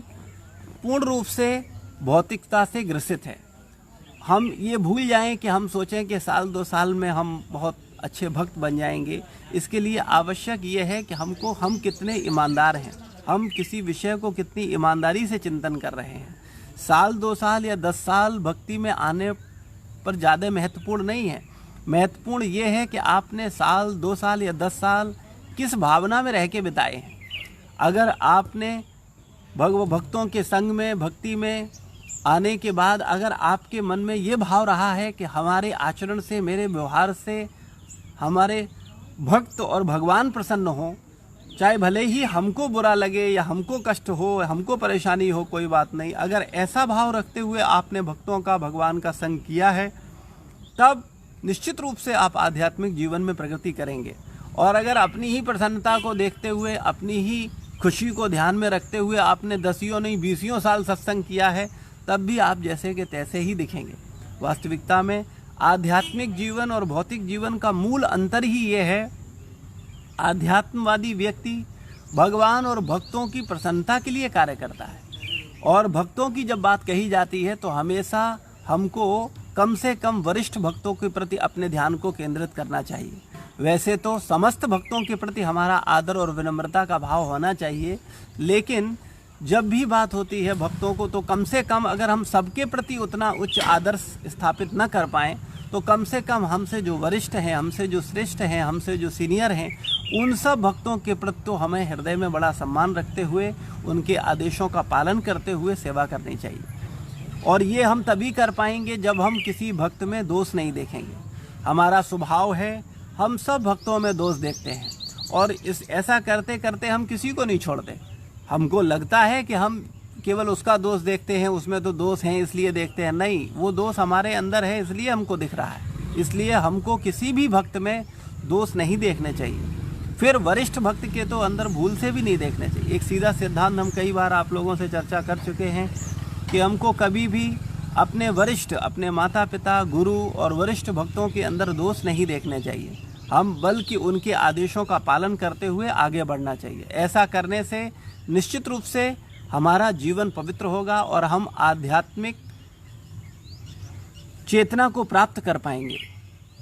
पूर्ण रूप से भौतिकता से ग्रसित है। हम ये भूल जाएं कि हम सोचें कि 1-2 साल में हम बहुत अच्छे भक्त बन जाएंगे। इसके लिए आवश्यक ये है कि हम कितने ईमानदार हैं, हम किसी विषय को कितनी ईमानदारी से चिंतन कर रहे हैं। 1-2 साल या 10 साल भक्ति में आने पर ज़्यादा महत्वपूर्ण नहीं है। महत्वपूर्ण ये है कि आपने 1-2 साल या 10 साल किस भावना में रह के बिताए हैं। अगर आपने भक्तों के संग में, भक्ति में आने के बाद अगर आपके मन में ये भाव रहा है कि हमारे आचरण से, मेरे व्यवहार से हमारे भक्त और भगवान प्रसन्न हो, चाहे भले ही हमको बुरा लगे या हमको कष्ट हो, हमको परेशानी हो, कोई बात नहीं, अगर ऐसा भाव रखते हुए आपने भक्तों का, भगवान का संग किया है, तब निश्चित रूप से आप आध्यात्मिक जीवन में प्रगति करेंगे। और अगर अपनी ही प्रसन्नता को देखते हुए, अपनी ही खुशी को ध्यान में रखते हुए आपने 10 नहीं 20 साल सत्संग किया है, तब भी आप जैसे के तैसे ही दिखेंगे। वास्तविकता में आध्यात्मिक जीवन और भौतिक जीवन का मूल अंतर ही ये है, आध्यात्मवादी व्यक्ति भगवान और भक्तों की प्रसन्नता के लिए कार्य करता है। और भक्तों की जब बात कही जाती है तो हमेशा हमको कम से कम वरिष्ठ भक्तों के प्रति अपने ध्यान को केंद्रित करना चाहिए। वैसे तो समस्त भक्तों के प्रति हमारा आदर और विनम्रता का भाव होना चाहिए, लेकिन जब भी बात होती है भक्तों को, तो कम से कम अगर हम सबके प्रति उतना उच्च आदर स्थापित न कर पाएँ तो कम से कम हमसे जो वरिष्ठ हैं, हमसे जो श्रेष्ठ हैं, हमसे जो सीनियर हैं, उन सब भक्तों के प्रति तो हमें हृदय में बड़ा सम्मान रखते हुए उनके आदेशों का पालन करते हुए सेवा करनी चाहिए। और ये हम तभी कर पाएंगे जब हम किसी भक्त में दोष नहीं देखेंगे। हमारा स्वभाव है हम सब भक्तों में दोष देखते हैं, और ऐसा करते करते हम किसी को नहीं छोड़ते। हमको लगता है कि हम केवल उसका दोष देखते हैं, उसमें तो दोष हैं इसलिए देखते हैं, नहीं, वो दोष हमारे अंदर है इसलिए हमको दिख रहा है। इसलिए हमको किसी भी भक्त में दोष नहीं देखने चाहिए। फिर वरिष्ठ भक्त के तो अंदर भूल से भी नहीं देखने चाहिए। एक सीधा सिद्धांत हम कई बार आप लोगों से चर्चा कर चुके हैं कि हमको कभी भी अपने वरिष्ठ, अपने माता पिता, गुरु और वरिष्ठ भक्तों के अंदर दोष नहीं देखने चाहिए। हम बल्कि उनके आदेशों का पालन करते हुए आगे बढ़ना चाहिए। ऐसा करने से निश्चित रूप से हमारा जीवन पवित्र होगा और हम आध्यात्मिक चेतना को प्राप्त कर पाएंगे।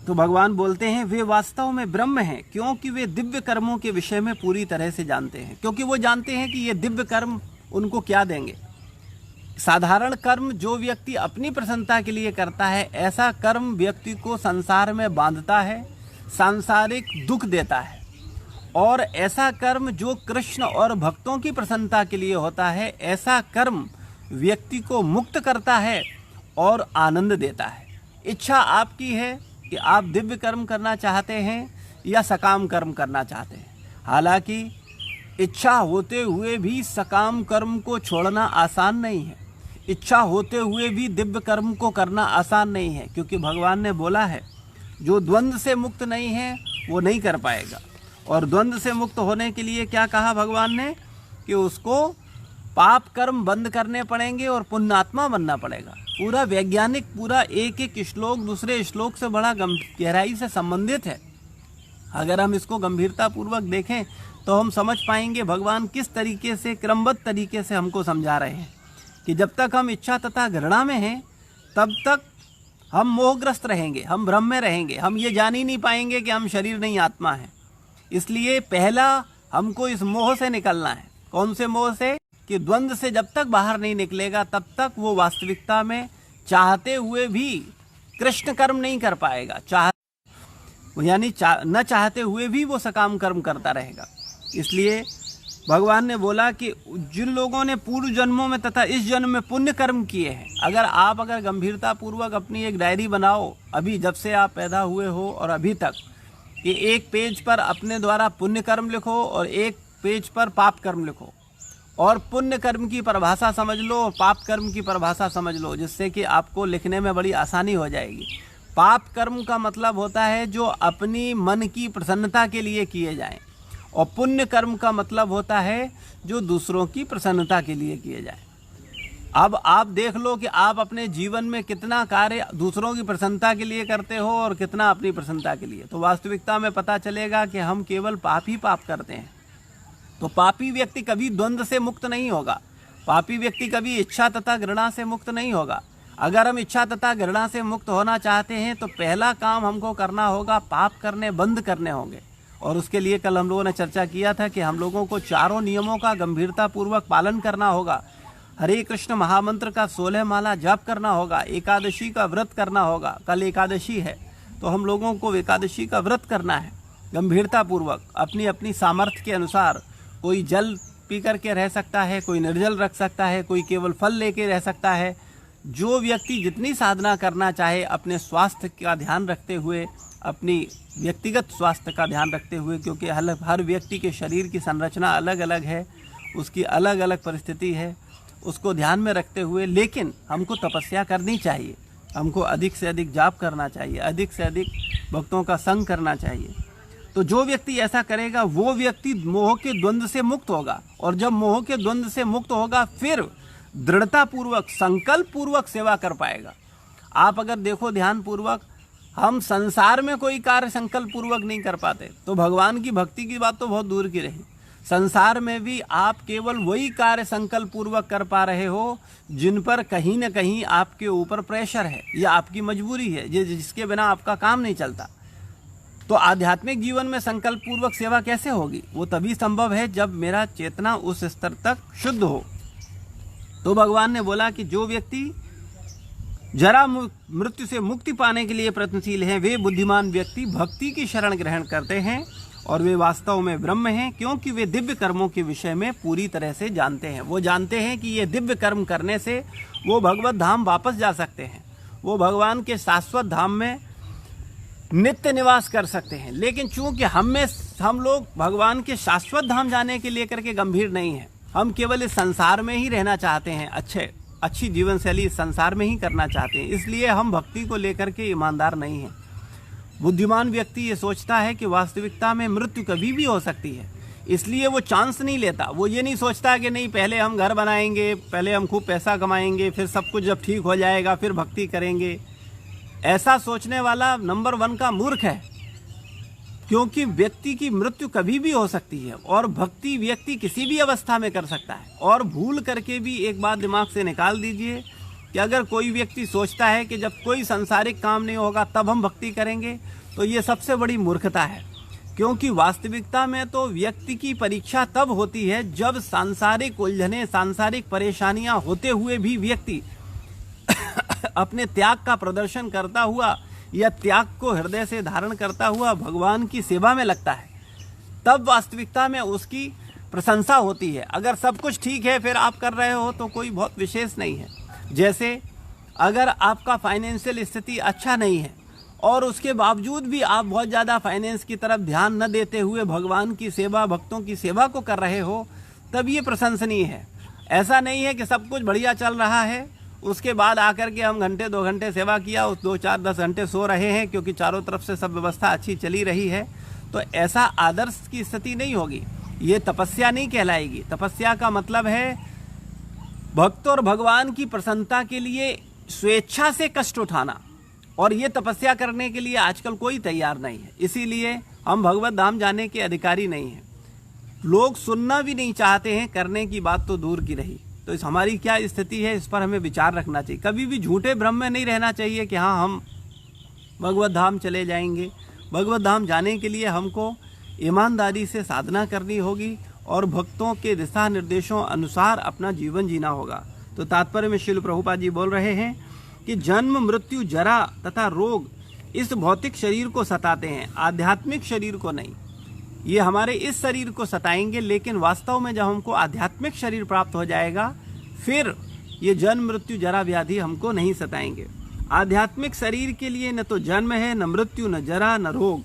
तो भगवान बोलते हैं वे वास्तव में ब्रह्म हैं, क्योंकि वे दिव्य कर्मों के विषय में पूरी तरह से जानते हैं। क्योंकि वो जानते हैं कि ये दिव्य कर्म उनको क्या देंगे। साधारण कर्म जो व्यक्ति अपनी प्रसन्नता के लिए करता है, ऐसा कर्म व्यक्ति को संसार में बांधता है, सांसारिक दुख देता है। और ऐसा कर्म जो कृष्ण और भक्तों की प्रसन्नता के लिए होता है, ऐसा कर्म व्यक्ति को मुक्त करता है और आनंद देता है। इच्छा आपकी है कि आप दिव्य कर्म करना चाहते हैं या सकाम कर्म करना चाहते हैं। हालांकि इच्छा होते हुए भी सकाम कर्म को छोड़ना आसान नहीं है, इच्छा होते हुए भी दिव्य कर्म को करना आसान नहीं है, क्योंकि भगवान ने बोला है जो द्वंद्व से मुक्त नहीं है वो नहीं कर पाएगा। और द्वंद्व से मुक्त होने के लिए क्या कहा भगवान ने कि उसको पाप कर्म बंद करने पड़ेंगे और पुण्यात्मा बनना पड़ेगा। पूरा वैज्ञानिक, पूरा एक एक श्लोक दूसरे श्लोक से बड़ा गहराई से संबंधित है। अगर हम इसको गंभीरता पूर्वक देखें तो हम समझ पाएंगे भगवान किस तरीके से, क्रमबद्ध तरीके से हमको समझा रहे हैं कि जब तक हम इच्छा तथा घृणा में हैं तब तक हम मोहग्रस्त रहेंगे, हम भ्रम में रहेंगे, हम ये जान ही नहीं पाएंगे कि हम शरीर नहीं आत्मा है। इसलिए पहला हमको इस मोह से निकलना है। कौन से मोह से? कि द्वंद्व से जब तक बाहर नहीं निकलेगा तब तक वो वास्तविकता में चाहते हुए भी कृष्ण कर्म नहीं कर पाएगा, न चाहते हुए भी वो सकाम कर्म करता रहेगा। इसलिए भगवान ने बोला कि जिन लोगों ने पूर्व जन्मों में तथा इस जन्म में पुण्य कर्म किए हैं, अगर गंभीरता पूर्वक अपनी एक डायरी बनाओ, अभी जब से आप पैदा हुए हो और अभी तक, कि एक पेज पर अपने द्वारा पुण्य कर्म लिखो और एक पेज पर पाप कर्म लिखो, और पुण्य कर्म की परिभाषा समझ लो और पाप कर्म की परिभाषा समझ लो, जिससे कि आपको लिखने में बड़ी आसानी हो जाएगी। पाप कर्म का मतलब होता है जो अपनी मन की प्रसन्नता के लिए किए जाएं, और पुण्य कर्म का मतलब होता है जो दूसरों की प्रसन्नता के लिए किए जाएं। अब आप देख लो कि आप अपने जीवन में कितना कार्य दूसरों की प्रसन्नता के लिए करते हो और कितना अपनी प्रसन्नता के लिए। तो वास्तविकता में पता चलेगा कि हम केवल पाप ही पाप करते हैं। तो पापी व्यक्ति कभी द्वंद्व से मुक्त नहीं होगा, पापी व्यक्ति कभी इच्छा तथा घृणा से मुक्त नहीं होगा। अगर हम इच्छा तथा घृणा से मुक्त होना चाहते हैं तो पहला काम हमको करना होगा, पाप करने बंद करने होंगे। और उसके लिए कल हम लोगों ने चर्चा किया था कि हम लोगों को चारों नियमों का गंभीरतापूर्वक पालन करना होगा। हरे कृष्ण महामंत्र का 16 माला जाप करना होगा, एकादशी का व्रत करना होगा। कल एकादशी है तो हम लोगों को एकादशी का व्रत करना है गंभीरतापूर्वक, अपनी अपनी सामर्थ्य के अनुसार। कोई जल पी करके रह सकता है, कोई निर्जल रख सकता है, कोई केवल फल लेके रह सकता है। जो व्यक्ति जितनी साधना करना चाहे, अपने स्वास्थ्य का ध्यान रखते हुए, अपनी व्यक्तिगत स्वास्थ्य का ध्यान रखते हुए, क्योंकि हर व्यक्ति के शरीर की संरचना अलग अलग है, उसकी अलग अलग परिस्थिति है, उसको ध्यान में रखते हुए। लेकिन हमको तपस्या करनी चाहिए, हमको अधिक से अधिक जाप करना चाहिए, अधिक से अधिक भक्तों का संग करना चाहिए। तो जो व्यक्ति ऐसा करेगा वो व्यक्ति मोह के द्वंद्व से मुक्त होगा, और जब मोह के द्वंद्व से मुक्त होगा फिर दृढ़तापूर्वक, संकल्प पूर्वक सेवा कर पाएगा। आप अगर देखो ध्यान पूर्वक, हम संसार में कोई कार्य संकल्प पूर्वक नहीं कर पाते, तो भगवान की भक्ति की बात तो बहुत दूर की रही। संसार में भी आप केवल वही कार्य संकल्प पूर्वक कर पा रहे हो जिन पर कहीं न कहीं आपके ऊपर प्रेशर है या आपकी मजबूरी है, जिसके बिना आपका काम नहीं चलता। तो आध्यात्मिक जीवन में संकल्प पूर्वक सेवा कैसे होगी? वो तभी संभव है जब मेरा चेतना उस स्तर तक शुद्ध हो। तो भगवान ने बोला कि जो व्यक्ति जरा मृत्यु से मुक्ति पाने के लिए प्रयत्नशील हैं, वे बुद्धिमान व्यक्ति भक्ति की शरण ग्रहण करते हैं और वे वास्तव में ब्रह्म हैं, क्योंकि वे दिव्य कर्मों के विषय में पूरी तरह से जानते हैं। वो जानते हैं कि ये दिव्य कर्म करने से वो भगवत धाम वापस जा सकते हैं, वो भगवान के शाश्वत धाम में नित्य निवास कर सकते हैं। लेकिन चूंकि हम लोग भगवान के शाश्वत धाम जाने के लिए करके गंभीर नहीं हैं, हम केवल इस संसार में ही रहना चाहते हैं, अच्छी जीवन शैली इस संसार में ही करना चाहते हैं, इसलिए हम भक्ति को लेकर के ईमानदार नहीं हैं। बुद्धिमान व्यक्ति ये सोचता है कि वास्तविकता में मृत्यु कभी भी हो सकती है, इसलिए वो चांस नहीं लेता। वो ये नहीं सोचता कि नहीं पहले हम घर बनाएंगे, पहले हम खूब पैसा कमाएंगे, फिर सब कुछ जब ठीक हो जाएगा फिर भक्ति करेंगे। ऐसा सोचने वाला नंबर 1 का मूर्ख है, क्योंकि व्यक्ति की मृत्यु कभी भी हो सकती है और भक्ति व्यक्ति किसी भी अवस्था में कर सकता है। और भूल करके भी एक बात दिमाग से निकाल दीजिए कि अगर कोई व्यक्ति सोचता है कि जब कोई सांसारिक काम नहीं होगा तब हम भक्ति करेंगे, तो ये सबसे बड़ी मूर्खता है। क्योंकि वास्तविकता में तो व्यक्ति की परीक्षा तब होती है जब सांसारिक उलझने, सांसारिक परेशानियां होते हुए भी व्यक्ति अपने त्याग का प्रदर्शन करता हुआ या त्याग को हृदय से धारण करता हुआ भगवान की सेवा में लगता है, तब वास्तविकता में उसकी प्रशंसा होती है। अगर सब कुछ ठीक है फिर आप कर रहे हो तो कोई बहुत विशेष नहीं है। जैसे अगर आपका फाइनेंशियल स्थिति अच्छा नहीं है और उसके बावजूद भी आप बहुत ज़्यादा फाइनेंस की तरफ ध्यान न देते हुए भगवान की सेवा, भक्तों की सेवा को कर रहे हो, तब ये प्रशंसनीय है। ऐसा नहीं है कि सब कुछ बढ़िया चल रहा है, उसके बाद आकर के हम घंटे 2 घंटे सेवा किया, उस 2, 4, 10 घंटे सो रहे हैं क्योंकि चारों तरफ से सब व्यवस्था अच्छी चली रही है, तो ऐसा आदर्श की स्थिति नहीं होगी। ये तपस्या नहीं कहलाएगी। तपस्या का मतलब है भक्त और भगवान की प्रसन्नता के लिए स्वेच्छा से कष्ट उठाना, और ये तपस्या करने के लिए आजकल कोई तैयार नहीं है। इसीलिए हम भगवत धाम जाने के अधिकारी नहीं हैं। लोग सुनना भी नहीं चाहते हैं, करने की बात तो दूर की रही। तो इस हमारी क्या स्थिति है, इस पर हमें विचार रखना चाहिए। कभी भी झूठे भ्रम में नहीं रहना चाहिए कि हाँ हम भगवत धाम चले जाएंगे। भगवत धाम जाने के लिए हमको ईमानदारी से साधना करनी होगी और भक्तों के दिशा निर्देशों अनुसार अपना जीवन जीना होगा। तो तात्पर्य में श्रील प्रभुपाद जी बोल रहे हैं कि जन्म, मृत्यु, जरा तथा रोग इस भौतिक शरीर को सताते हैं, आध्यात्मिक शरीर को नहीं। ये हमारे इस शरीर को सताएंगे, लेकिन वास्तव में जब हमको आध्यात्मिक शरीर प्राप्त हो जाएगा फिर ये जन्म, मृत्यु, जरा, व्याधि हमको नहीं सताएंगे। आध्यात्मिक शरीर के लिए न तो जन्म है, न मृत्यु, न जरा, न रोग।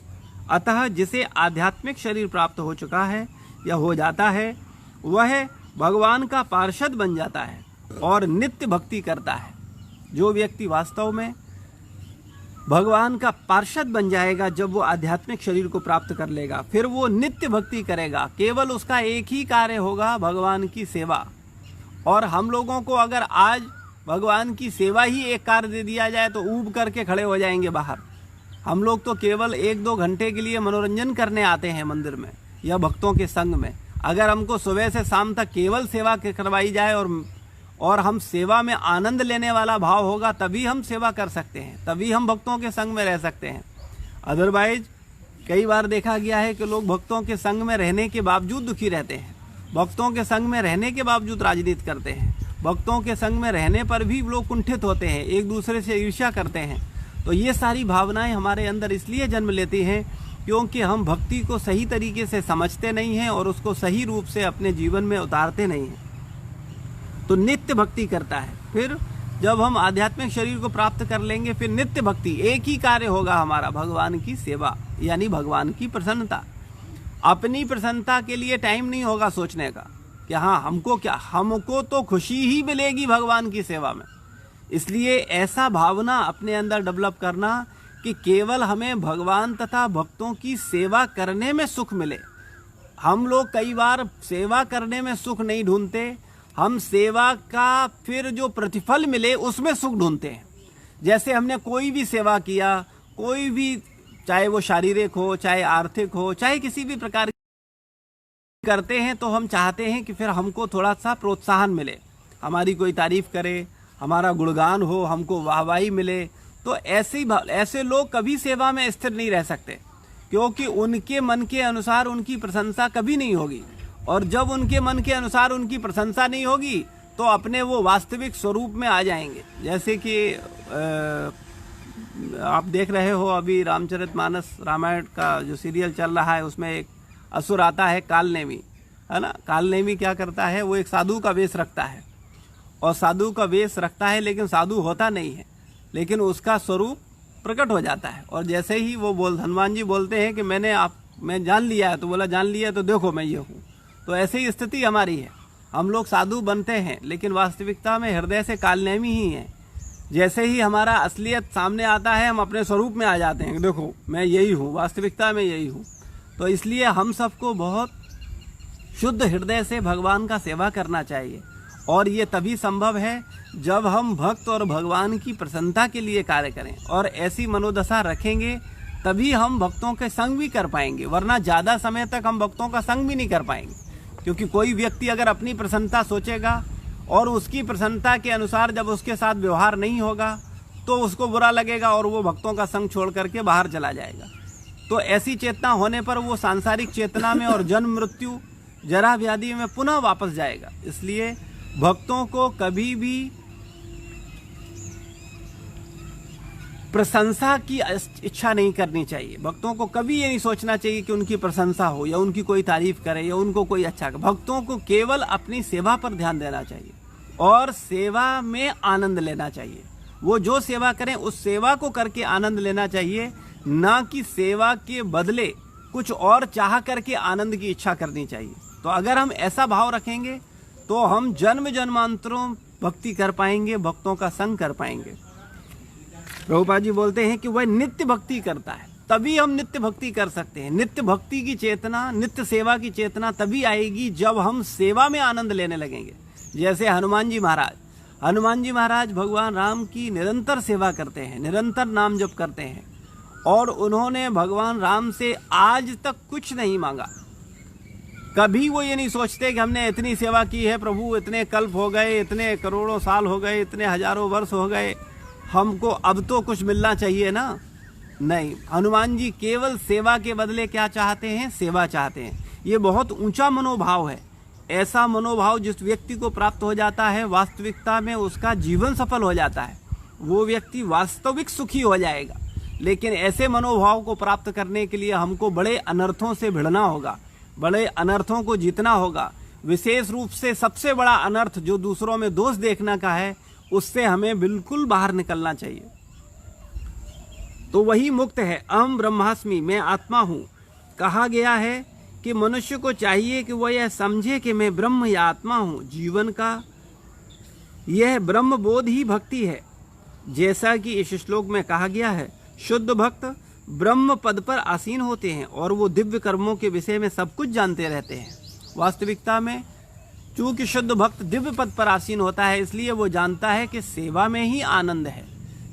अतः जिसे आध्यात्मिक शरीर प्राप्त हो चुका है या हो जाता है, वह भगवान का पार्षद बन जाता है और नित्य भक्ति करता है। जो व्यक्ति वास्तव में भगवान का पार्षद बन जाएगा, जब वो आध्यात्मिक शरीर को प्राप्त कर लेगा, फिर वो नित्य भक्ति करेगा। केवल उसका एक ही कार्य होगा, भगवान की सेवा। और हम लोगों को अगर आज भगवान की सेवा ही एक कार्य दे दिया जाए तो ऊब करके खड़े हो जाएंगे बाहर। हम लोग तो केवल 1-2 घंटे के लिए मनोरंजन करने आते हैं मंदिर में या भक्तों के संग में। अगर हमको सुबह से शाम तक केवल सेवा करवाई जाए और हम सेवा में आनंद लेने वाला भाव होगा, तभी हम सेवा कर सकते हैं, तभी हम भक्तों के संग में रह सकते हैं। अदरवाइज कई बार देखा गया है कि लोग भक्तों के संग में रहने के बावजूद दुखी रहते हैं, भक्तों के संग में रहने के बावजूद राजनीति करते हैं, भक्तों के संग में रहने पर भी लोग कुंठित होते हैं, एक दूसरे से ईर्ष्या करते हैं। तो ये सारी भावनाएं हमारे अंदर इसलिए जन्म लेती हैं क्योंकि हम भक्ति को सही तरीके से समझते नहीं हैं और उसको सही रूप से अपने जीवन में उतारते नहीं हैं। तो नित्य भक्ति करता है। फिर जब हम आध्यात्मिक शरीर को प्राप्त कर लेंगे, फिर नित्य भक्ति, एक ही कार्य होगा हमारा, भगवान की सेवा, यानी भगवान की प्रसन्नता। अपनी प्रसन्नता के लिए टाइम नहीं होगा सोचने का कि हाँ हमको तो खुशी ही मिलेगी भगवान की सेवा में। इसलिए ऐसा भावना अपने अंदर डेवलप करना कि केवल हमें भगवान तथा भक्तों की सेवा करने में सुख मिले। हम लोग कई बार सेवा करने में सुख नहीं ढूंढते, हम सेवा का फिर जो प्रतिफल मिले उसमें सुख ढूंढते हैं। जैसे हमने कोई भी सेवा किया, कोई भी, चाहे वो शारीरिक हो, चाहे आर्थिक हो, चाहे किसी भी प्रकार करते हैं, तो हम चाहते हैं कि फिर हमको थोड़ा सा प्रोत्साहन मिले, हमारी कोई तारीफ करे, हमारा गुणगान हो, हमको वाहवाही मिले। तो ऐसे लोग कभी सेवा में स्थिर नहीं रह सकते, क्योंकि उनके मन के अनुसार उनकी प्रशंसा कभी नहीं होगी। और जब उनके मन के अनुसार उनकी प्रशंसा नहीं होगी तो अपने वो वास्तविक स्वरूप में आ जाएंगे। जैसे कि आप देख रहे हो अभी रामचरितमानस रामायण का जो सीरियल चल रहा है उसमें एक असुर आता है कालनेमी, है ना। कालनेमी क्या करता है, वो एक साधु का वेश रखता है और साधु का वेश रखता है लेकिन साधु होता नहीं है, लेकिन उसका स्वरूप प्रकट हो जाता है। और जैसे ही वो हनुमान जी बोलते हैं कि मैं जान लिया है, तो बोला जान लिया तो देखो मैं ये हूँ। तो ऐसे ही स्थिति हमारी है, हम लोग साधु बनते हैं लेकिन वास्तविकता में हृदय से कालनेमी ही हैं। जैसे ही हमारा असलियत सामने आता है हम अपने स्वरूप में आ जाते हैं, देखो मैं यही हूँ, वास्तविकता में यही हूँ। तो इसलिए हम सबको बहुत शुद्ध हृदय से भगवान का सेवा करना चाहिए और ये तभी संभव है जब हम भक्त और भगवान की प्रसन्नता के लिए कार्य करें और ऐसी मनोदशा रखेंगे तभी हम भक्तों के संग भी कर पाएंगे, वरना ज़्यादा समय तक हम भक्तों का संग भी नहीं कर पाएंगे। क्योंकि कोई व्यक्ति अगर अपनी प्रसन्नता सोचेगा और उसकी प्रसन्नता के अनुसार जब उसके साथ व्यवहार नहीं होगा तो उसको बुरा लगेगा और वो भक्तों का संग छोड़ करके बाहर चला जाएगा। तो ऐसी चेतना होने पर वो सांसारिक चेतना में और जन्म मृत्यु जरा व्याधि में पुनः वापस जाएगा। इसलिए भक्तों को कभी भी प्रशंसा की इच्छा नहीं करनी चाहिए। भक्तों को कभी ये नहीं सोचना चाहिए कि उनकी प्रशंसा हो या उनकी कोई तारीफ करे या उनको कोई अच्छा करे। भक्तों को केवल अपनी सेवा पर ध्यान देना चाहिए और सेवा में आनंद लेना चाहिए। वो जो सेवा करें उस सेवा को करके आनंद लेना चाहिए, ना कि सेवा के बदले कुछ और चाह करके आनंद की इच्छा करनी चाहिए। तो अगर हम ऐसा भाव रखेंगे तो हम जन्म जन्मांतरों भक्ति कर पाएंगे, भक्तों का संग कर पाएंगे। प्रभुपाद जी बोलते हैं कि वह नित्य भक्ति करता है, तभी हम नित्य भक्ति कर सकते हैं। नित्य भक्ति की चेतना, नित्य सेवा की चेतना तभी आएगी जब हम सेवा में आनंद लेने लगेंगे। जैसे हनुमान जी महाराज भगवान राम की निरंतर सेवा करते हैं, निरंतर नाम जप करते हैं और उन्होंने भगवान राम से आज तक कुछ नहीं मांगा। कभी वो ये नहीं सोचते कि हमने इतनी सेवा की है प्रभु, इतने कल्प हो गए, इतने करोड़ों साल हो गए, इतने हजारों वर्ष हो गए, हमको अब तो कुछ मिलना चाहिए ना। नहीं, हनुमान जी केवल सेवा के बदले क्या चाहते हैं, सेवा चाहते हैं। ये बहुत ऊंचा मनोभाव है। ऐसा मनोभाव जिस व्यक्ति को प्राप्त हो जाता है वास्तविकता में उसका जीवन सफल हो जाता है, वो व्यक्ति वास्तविक सुखी हो जाएगा। लेकिन ऐसे मनोभाव को प्राप्त करने के लिए हमको बड़े अनर्थों से भिड़ना होगा, बड़े अनर्थों को जीतना होगा। विशेष रूप से सबसे बड़ा अनर्थ जो दूसरों में दोष देखने का है, उससे हमें बिल्कुल बाहर निकलना चाहिए। तो वही मुक्त है। अहम ब्रह्मास्मि, मैं आत्मा हूँ। कहा गया है कि मनुष्य को चाहिए कि वह यह समझे कि मैं ब्रह्म या आत्मा हूँ। जीवन का यह ब्रह्म बोध ही भक्ति है। जैसा कि इस श्लोक में कहा गया है, शुद्ध भक्त ब्रह्म पद पर आसीन होते हैं और वो दिव्य कर्मों के विषय में सब कुछ जानते रहते हैं। वास्तविकता में चूंकि शुद्ध भक्त दिव्य पद पर आसीन होता है, इसलिए वो जानता है कि सेवा में ही आनंद है,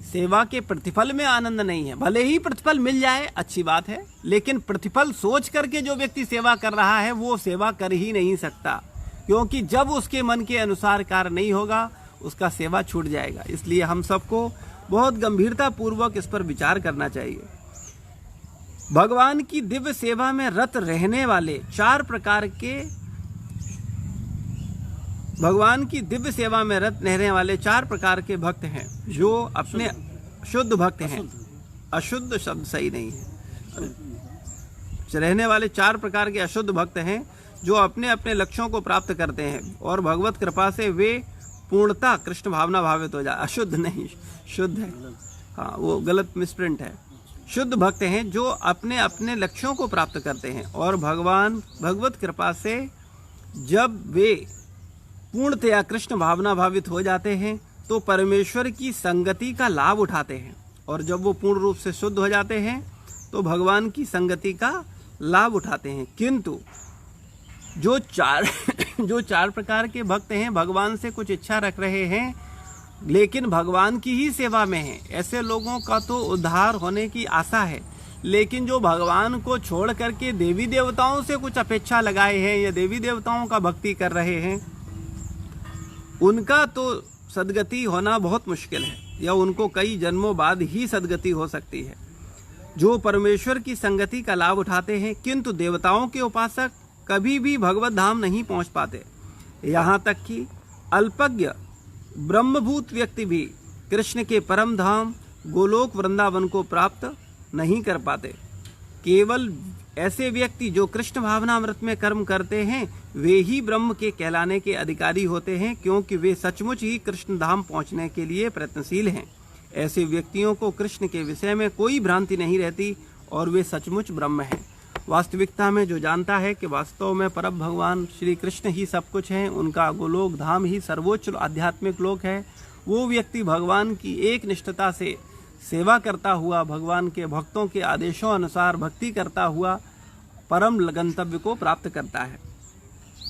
सेवा के प्रतिफल में आनंद नहीं है। भले ही प्रतिफल मिल जाए अच्छी बात है, लेकिन प्रतिफल सोच करके जो व्यक्ति सेवा कर रहा है वो सेवा कर ही नहीं सकता, क्योंकि जब उसके मन के अनुसार कार्य नहीं होगा उसका सेवा छूट जाएगा। इसलिए हम सबको बहुत गंभीरता पूर्वक इस पर विचार करना चाहिए। भगवान की दिव्य सेवा में रत रहने वाले चार प्रकार के भक्त हैं जो अपने शुद्ध भक्त हैं। अशुद्ध शब्द सही नहीं है। रहने वाले चार प्रकार के अशुद्ध भक्त हैं जो अपने अपने लक्ष्यों को प्राप्त करते हैं और भगवत कृपा से वे पूर्णता कृष्ण भावना भावित हो जाए। अशुद्ध नहीं, शुद्ध है। हाँ, वो गलत मिसप्रिंट है। शुद्ध भक्त हैं जो अपने अपने लक्ष्यों को प्राप्त करते हैं और भगवत कृपा से जब वे पूर्णतया कृष्ण भावना भावित हो जाते हैं तो परमेश्वर की संगति का लाभ उठाते हैं, और जब वो पूर्ण रूप से शुद्ध हो जाते हैं तो भगवान की संगति का लाभ उठाते हैं। किंतु जो चार प्रकार के भक्त हैं, भगवान से कुछ इच्छा रख रहे हैं लेकिन भगवान की ही सेवा में हैं, ऐसे लोगों का तो उद्धार होने की आशा है। लेकिन जो भगवान को छोड़ करके देवी देवताओं से कुछ अपेक्षा लगाए हैं या देवी देवताओं का भक्ति कर रहे हैं, उनका तो सदगति होना बहुत मुश्किल है, या उनको कई जन्मों बाद ही सदगति हो सकती है। जो परमेश्वर की संगति का लाभ उठाते हैं किंतु देवताओं के उपासक कभी भी भगवत धाम नहीं पहुंच पाते। यहाँ तक कि अल्पज्ञ ब्रह्मभूत व्यक्ति भी कृष्ण के परम धाम गोलोक वृंदावन को प्राप्त नहीं कर पाते। केवल ऐसे व्यक्ति जो कृष्ण भावनामृत में कर्म करते हैं वे ही ब्रह्म के कहलाने के अधिकारी होते हैं, क्योंकि वे सचमुच ही कृष्ण धाम पहुंचने के लिए प्रयत्नशील हैं। ऐसे व्यक्तियों को कृष्ण के विषय में कोई भ्रांति नहीं रहती और वे सचमुच ब्रह्म हैं। वास्तविकता में जो जानता है कि वास्तव में परम भगवान श्री कृष्ण ही सब कुछ हैं, उनका गोलोक धाम ही सर्वोच्च आध्यात्मिक लोक है, वो व्यक्ति भगवान की एक निष्ठता से सेवा करता हुआ, भगवान के भक्तों के आदेशों अनुसार भक्ति करता हुआ परम गंतव्य को प्राप्त करता है।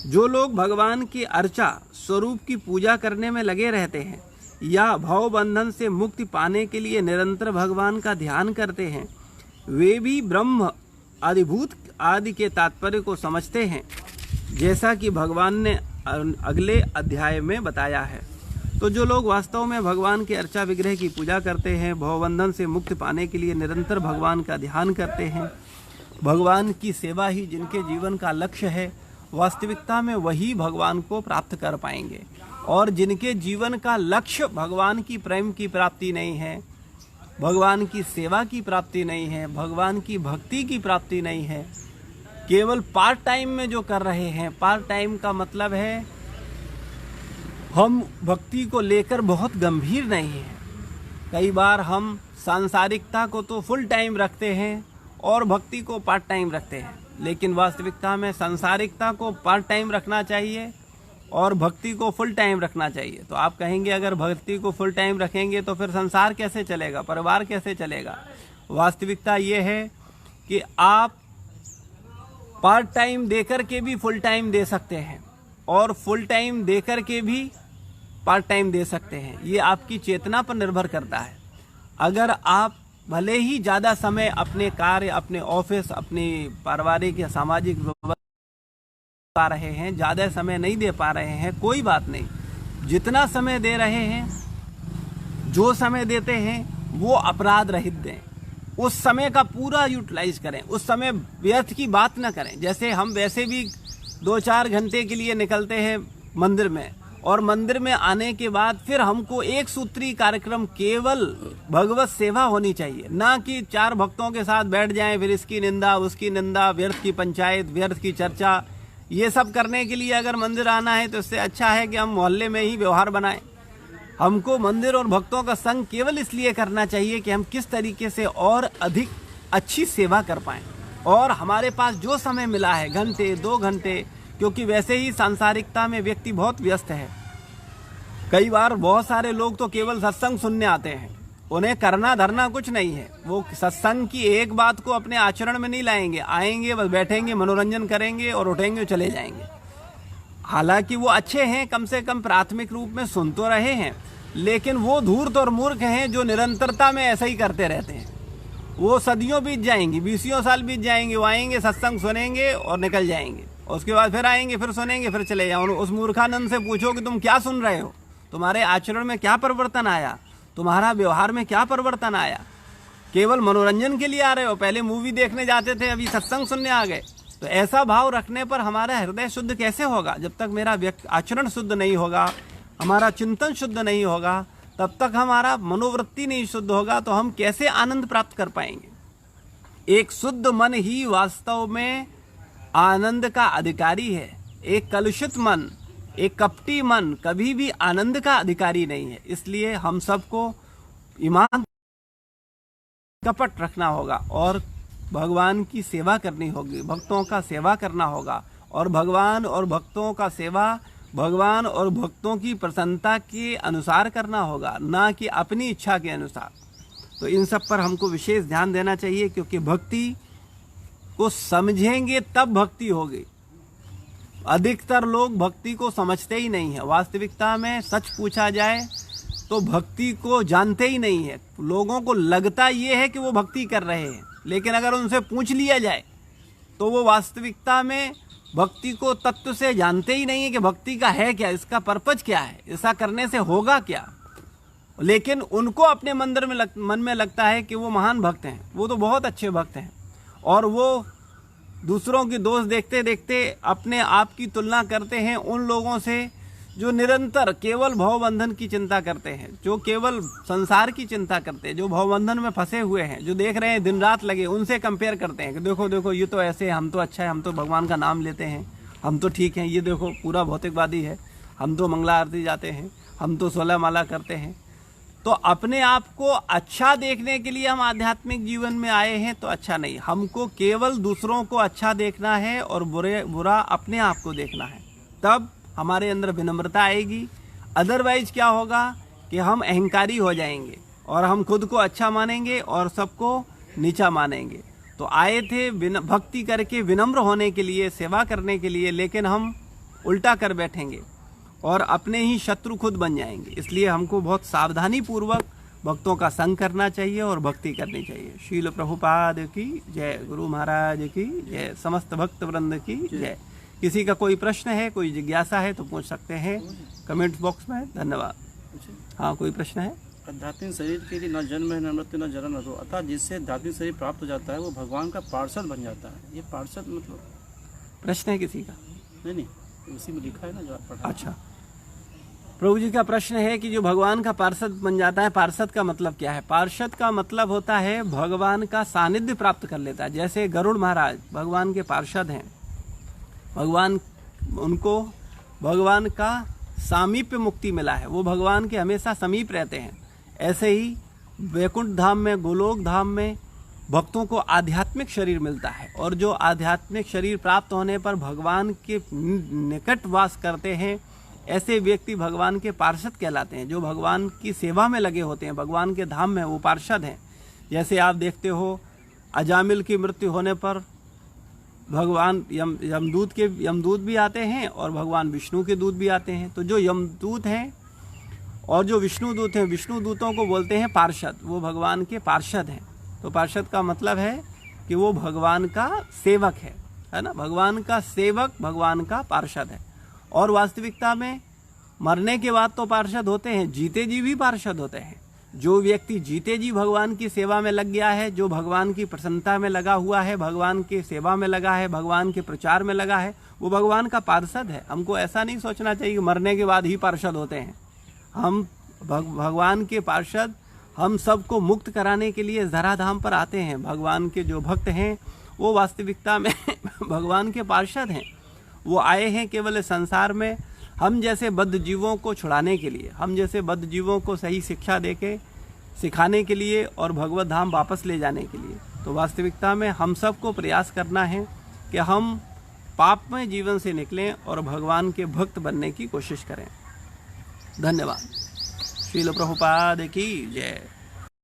जो लोग भगवान के अर्चा स्वरूप की पूजा करने में लगे रहते हैं या भव बंधन से मुक्ति पाने के लिए निरंतर भगवान का ध्यान करते हैं, वे भी ब्रह्म आदिभूत आदि के तात्पर्य को समझते हैं, जैसा कि भगवान ने अगले अध्याय में बताया है। तो जो लोग वास्तव में भगवान के अर्चा विग्रह की पूजा करते हैं, भवबंधन से मुक्ति पाने के लिए निरंतर भगवान का ध्यान करते हैं, भगवान की सेवा ही जिनके जीवन का लक्ष्य है, वास्तविकता में वही भगवान को प्राप्त कर पाएंगे। और जिनके जीवन का लक्ष्य भगवान की प्रेम की प्राप्ति नहीं है, भगवान की सेवा की प्राप्ति नहीं है, भगवान की भक्ति की प्राप्ति नहीं है, केवल पार्ट टाइम में जो कर रहे हैं, पार्ट टाइम का मतलब है हम भक्ति को लेकर बहुत गंभीर नहीं हैं। कई बार हम सांसारिकता को तो फुल टाइम रखते हैं और भक्ति को पार्ट टाइम रखते हैं, लेकिन वास्तविकता में सांसारिकता को पार्ट टाइम रखना चाहिए और भक्ति को फुल टाइम रखना चाहिए। तो आप कहेंगे अगर भक्ति को फुल टाइम रखेंगे तो फिर संसार कैसे चलेगा, परिवार कैसे चलेगा? वास्तविकता ये है कि आप पार्ट टाइम देकर के भी फुल टाइम दे सकते हैं और फुल टाइम देकर के भी पार्ट टाइम दे सकते हैं। ये आपकी चेतना पर निर्भर करता है। अगर आप भले ही ज़्यादा समय अपने कार्य, अपने ऑफिस, अपनी पारिवारिक या सामाजिक पा रहे हैं, ज़्यादा समय नहीं दे पा रहे हैं, कोई बात नहीं। जितना समय दे रहे हैं, जो समय देते हैं वो अपराध रहित दें। उस समय का पूरा यूटिलाइज करें, उस समय व्यर्थ की बात ना करें। जैसे हम वैसे भी 2-4 घंटे के लिए निकलते हैं मंदिर में, और मंदिर में आने के बाद फिर हमको एक सूत्री कार्यक्रम केवल भगवत सेवा होनी चाहिए, ना कि 4 भक्तों के साथ बैठ जाएं, फिर इसकी निंदा उसकी निंदा, व्यर्थ की पंचायत, व्यर्थ की चर्चा। ये सब करने के लिए अगर मंदिर आना है तो इससे अच्छा है कि हम मोहल्ले में ही व्यवहार बनाएं। हमको मंदिर और भक्तों का संग केवल इसलिए करना चाहिए कि हम किस तरीके से और अधिक अच्छी सेवा कर पाएं। और हमारे पास जो समय मिला है, घंटे 2 घंटे, क्योंकि वैसे ही सांसारिकता में व्यक्ति बहुत व्यस्त है। कई बार बहुत सारे लोग तो केवल सत्संग सुनने आते हैं, उन्हें करना धरना कुछ नहीं है। वो सत्संग की एक बात को अपने आचरण में नहीं लाएंगे, आएंगे बस बैठेंगे, मनोरंजन करेंगे और उठेंगे चले जाएंगे। हालांकि वो अच्छे हैं, कम से कम प्राथमिक रूप में सुन तो रहे हैं, लेकिन वो धूर्त और मूर्ख हैं जो निरंतरता में ऐसा ही करते रहते हैं। वो सदियों बीत जाएंगी, 20 साल बीत जाएंगे, वो आएंगे, सत्संग सुनेंगे और निकल जाएंगे। उसके बाद फिर आएंगे, फिर सुनेंगे, फिर चले जाओ। उस मूर्खानंद से पूछो कि तुम क्या सुन रहे हो, तुम्हारे आचरण में क्या परिवर्तन आया, तुम्हारा व्यवहार में क्या परिवर्तन आया? केवल मनोरंजन के लिए आ रहे हो? पहले मूवी देखने जाते थे, अभी सत्संग सुनने आ गए। तो ऐसा भाव रखने पर हमारा हृदय शुद्ध कैसे होगा? जब तक मेरा आचरण शुद्ध नहीं होगा, हमारा चिंतन शुद्ध नहीं होगा, तब तक हमारा मनोवृत्ति नहीं शुद्ध होगा, तो हम कैसे आनंद प्राप्त कर पाएंगे? एक शुद्ध मन ही वास्तव में आनंद का अधिकारी है। एक कलुषित मन, एक कपटी मन कभी भी आनंद का अधिकारी नहीं है। इसलिए हम सबको ईमान कपट रखना होगा और भगवान की सेवा करनी होगी, भक्तों का सेवा करना होगा, और भगवान और भक्तों का सेवा भगवान और भक्तों की प्रसन्नता के अनुसार करना होगा, ना कि अपनी इच्छा के अनुसार। तो इन सब पर हमको विशेष ध्यान देना चाहिए, क्योंकि भक्ति को समझेंगे तब भक्ति होगी। अधिकतर लोग भक्ति को समझते ही नहीं है। वास्तविकता में सच पूछा जाए तो भक्ति को जानते ही नहीं है। लोगों को लगता ये है कि वो भक्ति कर रहे हैं, लेकिन अगर उनसे पूछ लिया जाए तो वो वास्तविकता में भक्ति को तत्व से जानते ही नहीं है कि भक्ति का है क्या, इसका पर्पज क्या है, ऐसा करने से होगा क्या। लेकिन उनको अपने मन में लगता है कि वो महान भक्त हैं, वो तो बहुत अच्छे भक्त हैं, और वो दूसरों की दोष देखते देखते अपने आप की तुलना करते हैं उन लोगों से जो निरंतर केवल भवबंधन की चिंता करते हैं, जो केवल संसार की चिंता करते हैं, जो भवबंधन में फंसे हुए हैं, जो देख रहे हैं दिन रात लगे, उनसे कंपेयर करते हैं कि देखो देखो ये तो ऐसे, हम तो अच्छा है, हम तो भगवान का नाम लेते हैं, हम तो ठीक हैं, ये देखो पूरा भौतिकवादी है, हम तो मंगला आरती जाते हैं, हम तो 16 माला करते हैं। तो अपने आप को अच्छा देखने के लिए हम आध्यात्मिक जीवन में आए हैं तो अच्छा नहीं, हमको केवल दूसरों को अच्छा देखना है और बुरा अपने आप को देखना है, तब हमारे अंदर विनम्रता आएगी। अदरवाइज क्या होगा कि हम अहंकारी हो जाएंगे और हम खुद को अच्छा मानेंगे और सबको नीचा मानेंगे। तो आए थे भक्ति करके विनम्र होने के लिए, सेवा करने के लिए, लेकिन हम उल्टा कर बैठेंगे और अपने ही शत्रु खुद बन जाएंगे। इसलिए हमको बहुत सावधानी पूर्वक भक्तों का संग करना चाहिए और भक्ति करनी चाहिए। श्रील प्रभुपाद की जय, गुरु महाराज की जय, समस्त भक्त वृंद की जय। किसी का कोई प्रश्न है, कोई जिज्ञासा है तो पूछ सकते हैं कमेंट बॉक्स में। धन्यवाद। हाँ, कोई प्रश्न है? आध्यात्मिक शरीर के लिए न जन्म है, न मृत्यु, न जरा, न रोग, अर्थात जिससे आध्यात्मिक शरीर प्राप्त हो जाता है वो भगवान का पार्षद बन जाता है। ये पार्षद मतलब प्रश्न है किसी का? नहीं, उसी में लिखा है ना जो आप पढ़ा। अच्छा, प्रभु जी का प्रश्न है कि जो भगवान का पार्षद बन जाता है, पार्षद का मतलब क्या है? पार्षद का मतलब होता है भगवान का सानिध्य प्राप्त कर लेता है। जैसे गरुड़ महाराज भगवान के पार्षद हैं, भगवान उनको भगवान का सामीप्य मुक्ति मिला है, वो भगवान के हमेशा समीप रहते हैं। ऐसे ही वैकुंठ धाम में, गोलोक धाम में भक्तों को आध्यात्मिक शरीर मिलता है, और जो आध्यात्मिक शरीर प्राप्त होने पर भगवान के निकट वास करते हैं, ऐसे व्यक्ति भगवान के पार्षद कहलाते हैं। जो भगवान की सेवा में लगे होते हैं, भगवान के धाम में, वो पार्षद हैं। जैसे आप देखते हो अजामिल की मृत्यु होने पर भगवान यमदूत भी आते हैं और भगवान विष्णु के दूत भी आते हैं। तो जो यमदूत हैं और जो विष्णु दूत हैं, विष्णु दूतों को बोलते हैं पार्षद, वो भगवान के पार्षद हैं। तो पार्षद का मतलब है कि वो भगवान का सेवक है ना, भगवान का सेवक भगवान का पार्षद है। और वास्तविकता में मरने के बाद तो पार्षद होते हैं, जीते जी भी पार्षद होते हैं। जो व्यक्ति जीते जी भगवान की सेवा में लग गया है, जो भगवान की प्रसन्नता में लगा हुआ है, भगवान की सेवा में लगा है, भगवान के प्रचार में लगा है, वो भगवान का पार्षद है। हमको ऐसा नहीं सोचना चाहिए कि मरने के बाद ही पार्षद होते हैं। हम भगवान के पार्षद, हम सबको मुक्त कराने के लिए धराधाम पर आते हैं। भगवान के जो भक्त हैं वो वास्तविकता में भगवान के पार्षद हैं। वो आए हैं केवल संसार में हम जैसे बद्ध जीवों को छुड़ाने के लिए, हम जैसे बद्ध जीवों को सही शिक्षा देके सिखाने के लिए और भगवत धाम वापस ले जाने के लिए। तो वास्तविकता में हम सबको प्रयास करना है कि हम पापमय जीवन से निकलें और भगवान के भक्त बनने की कोशिश करें। धन्यवाद। श्रील प्रभुपाद की जय।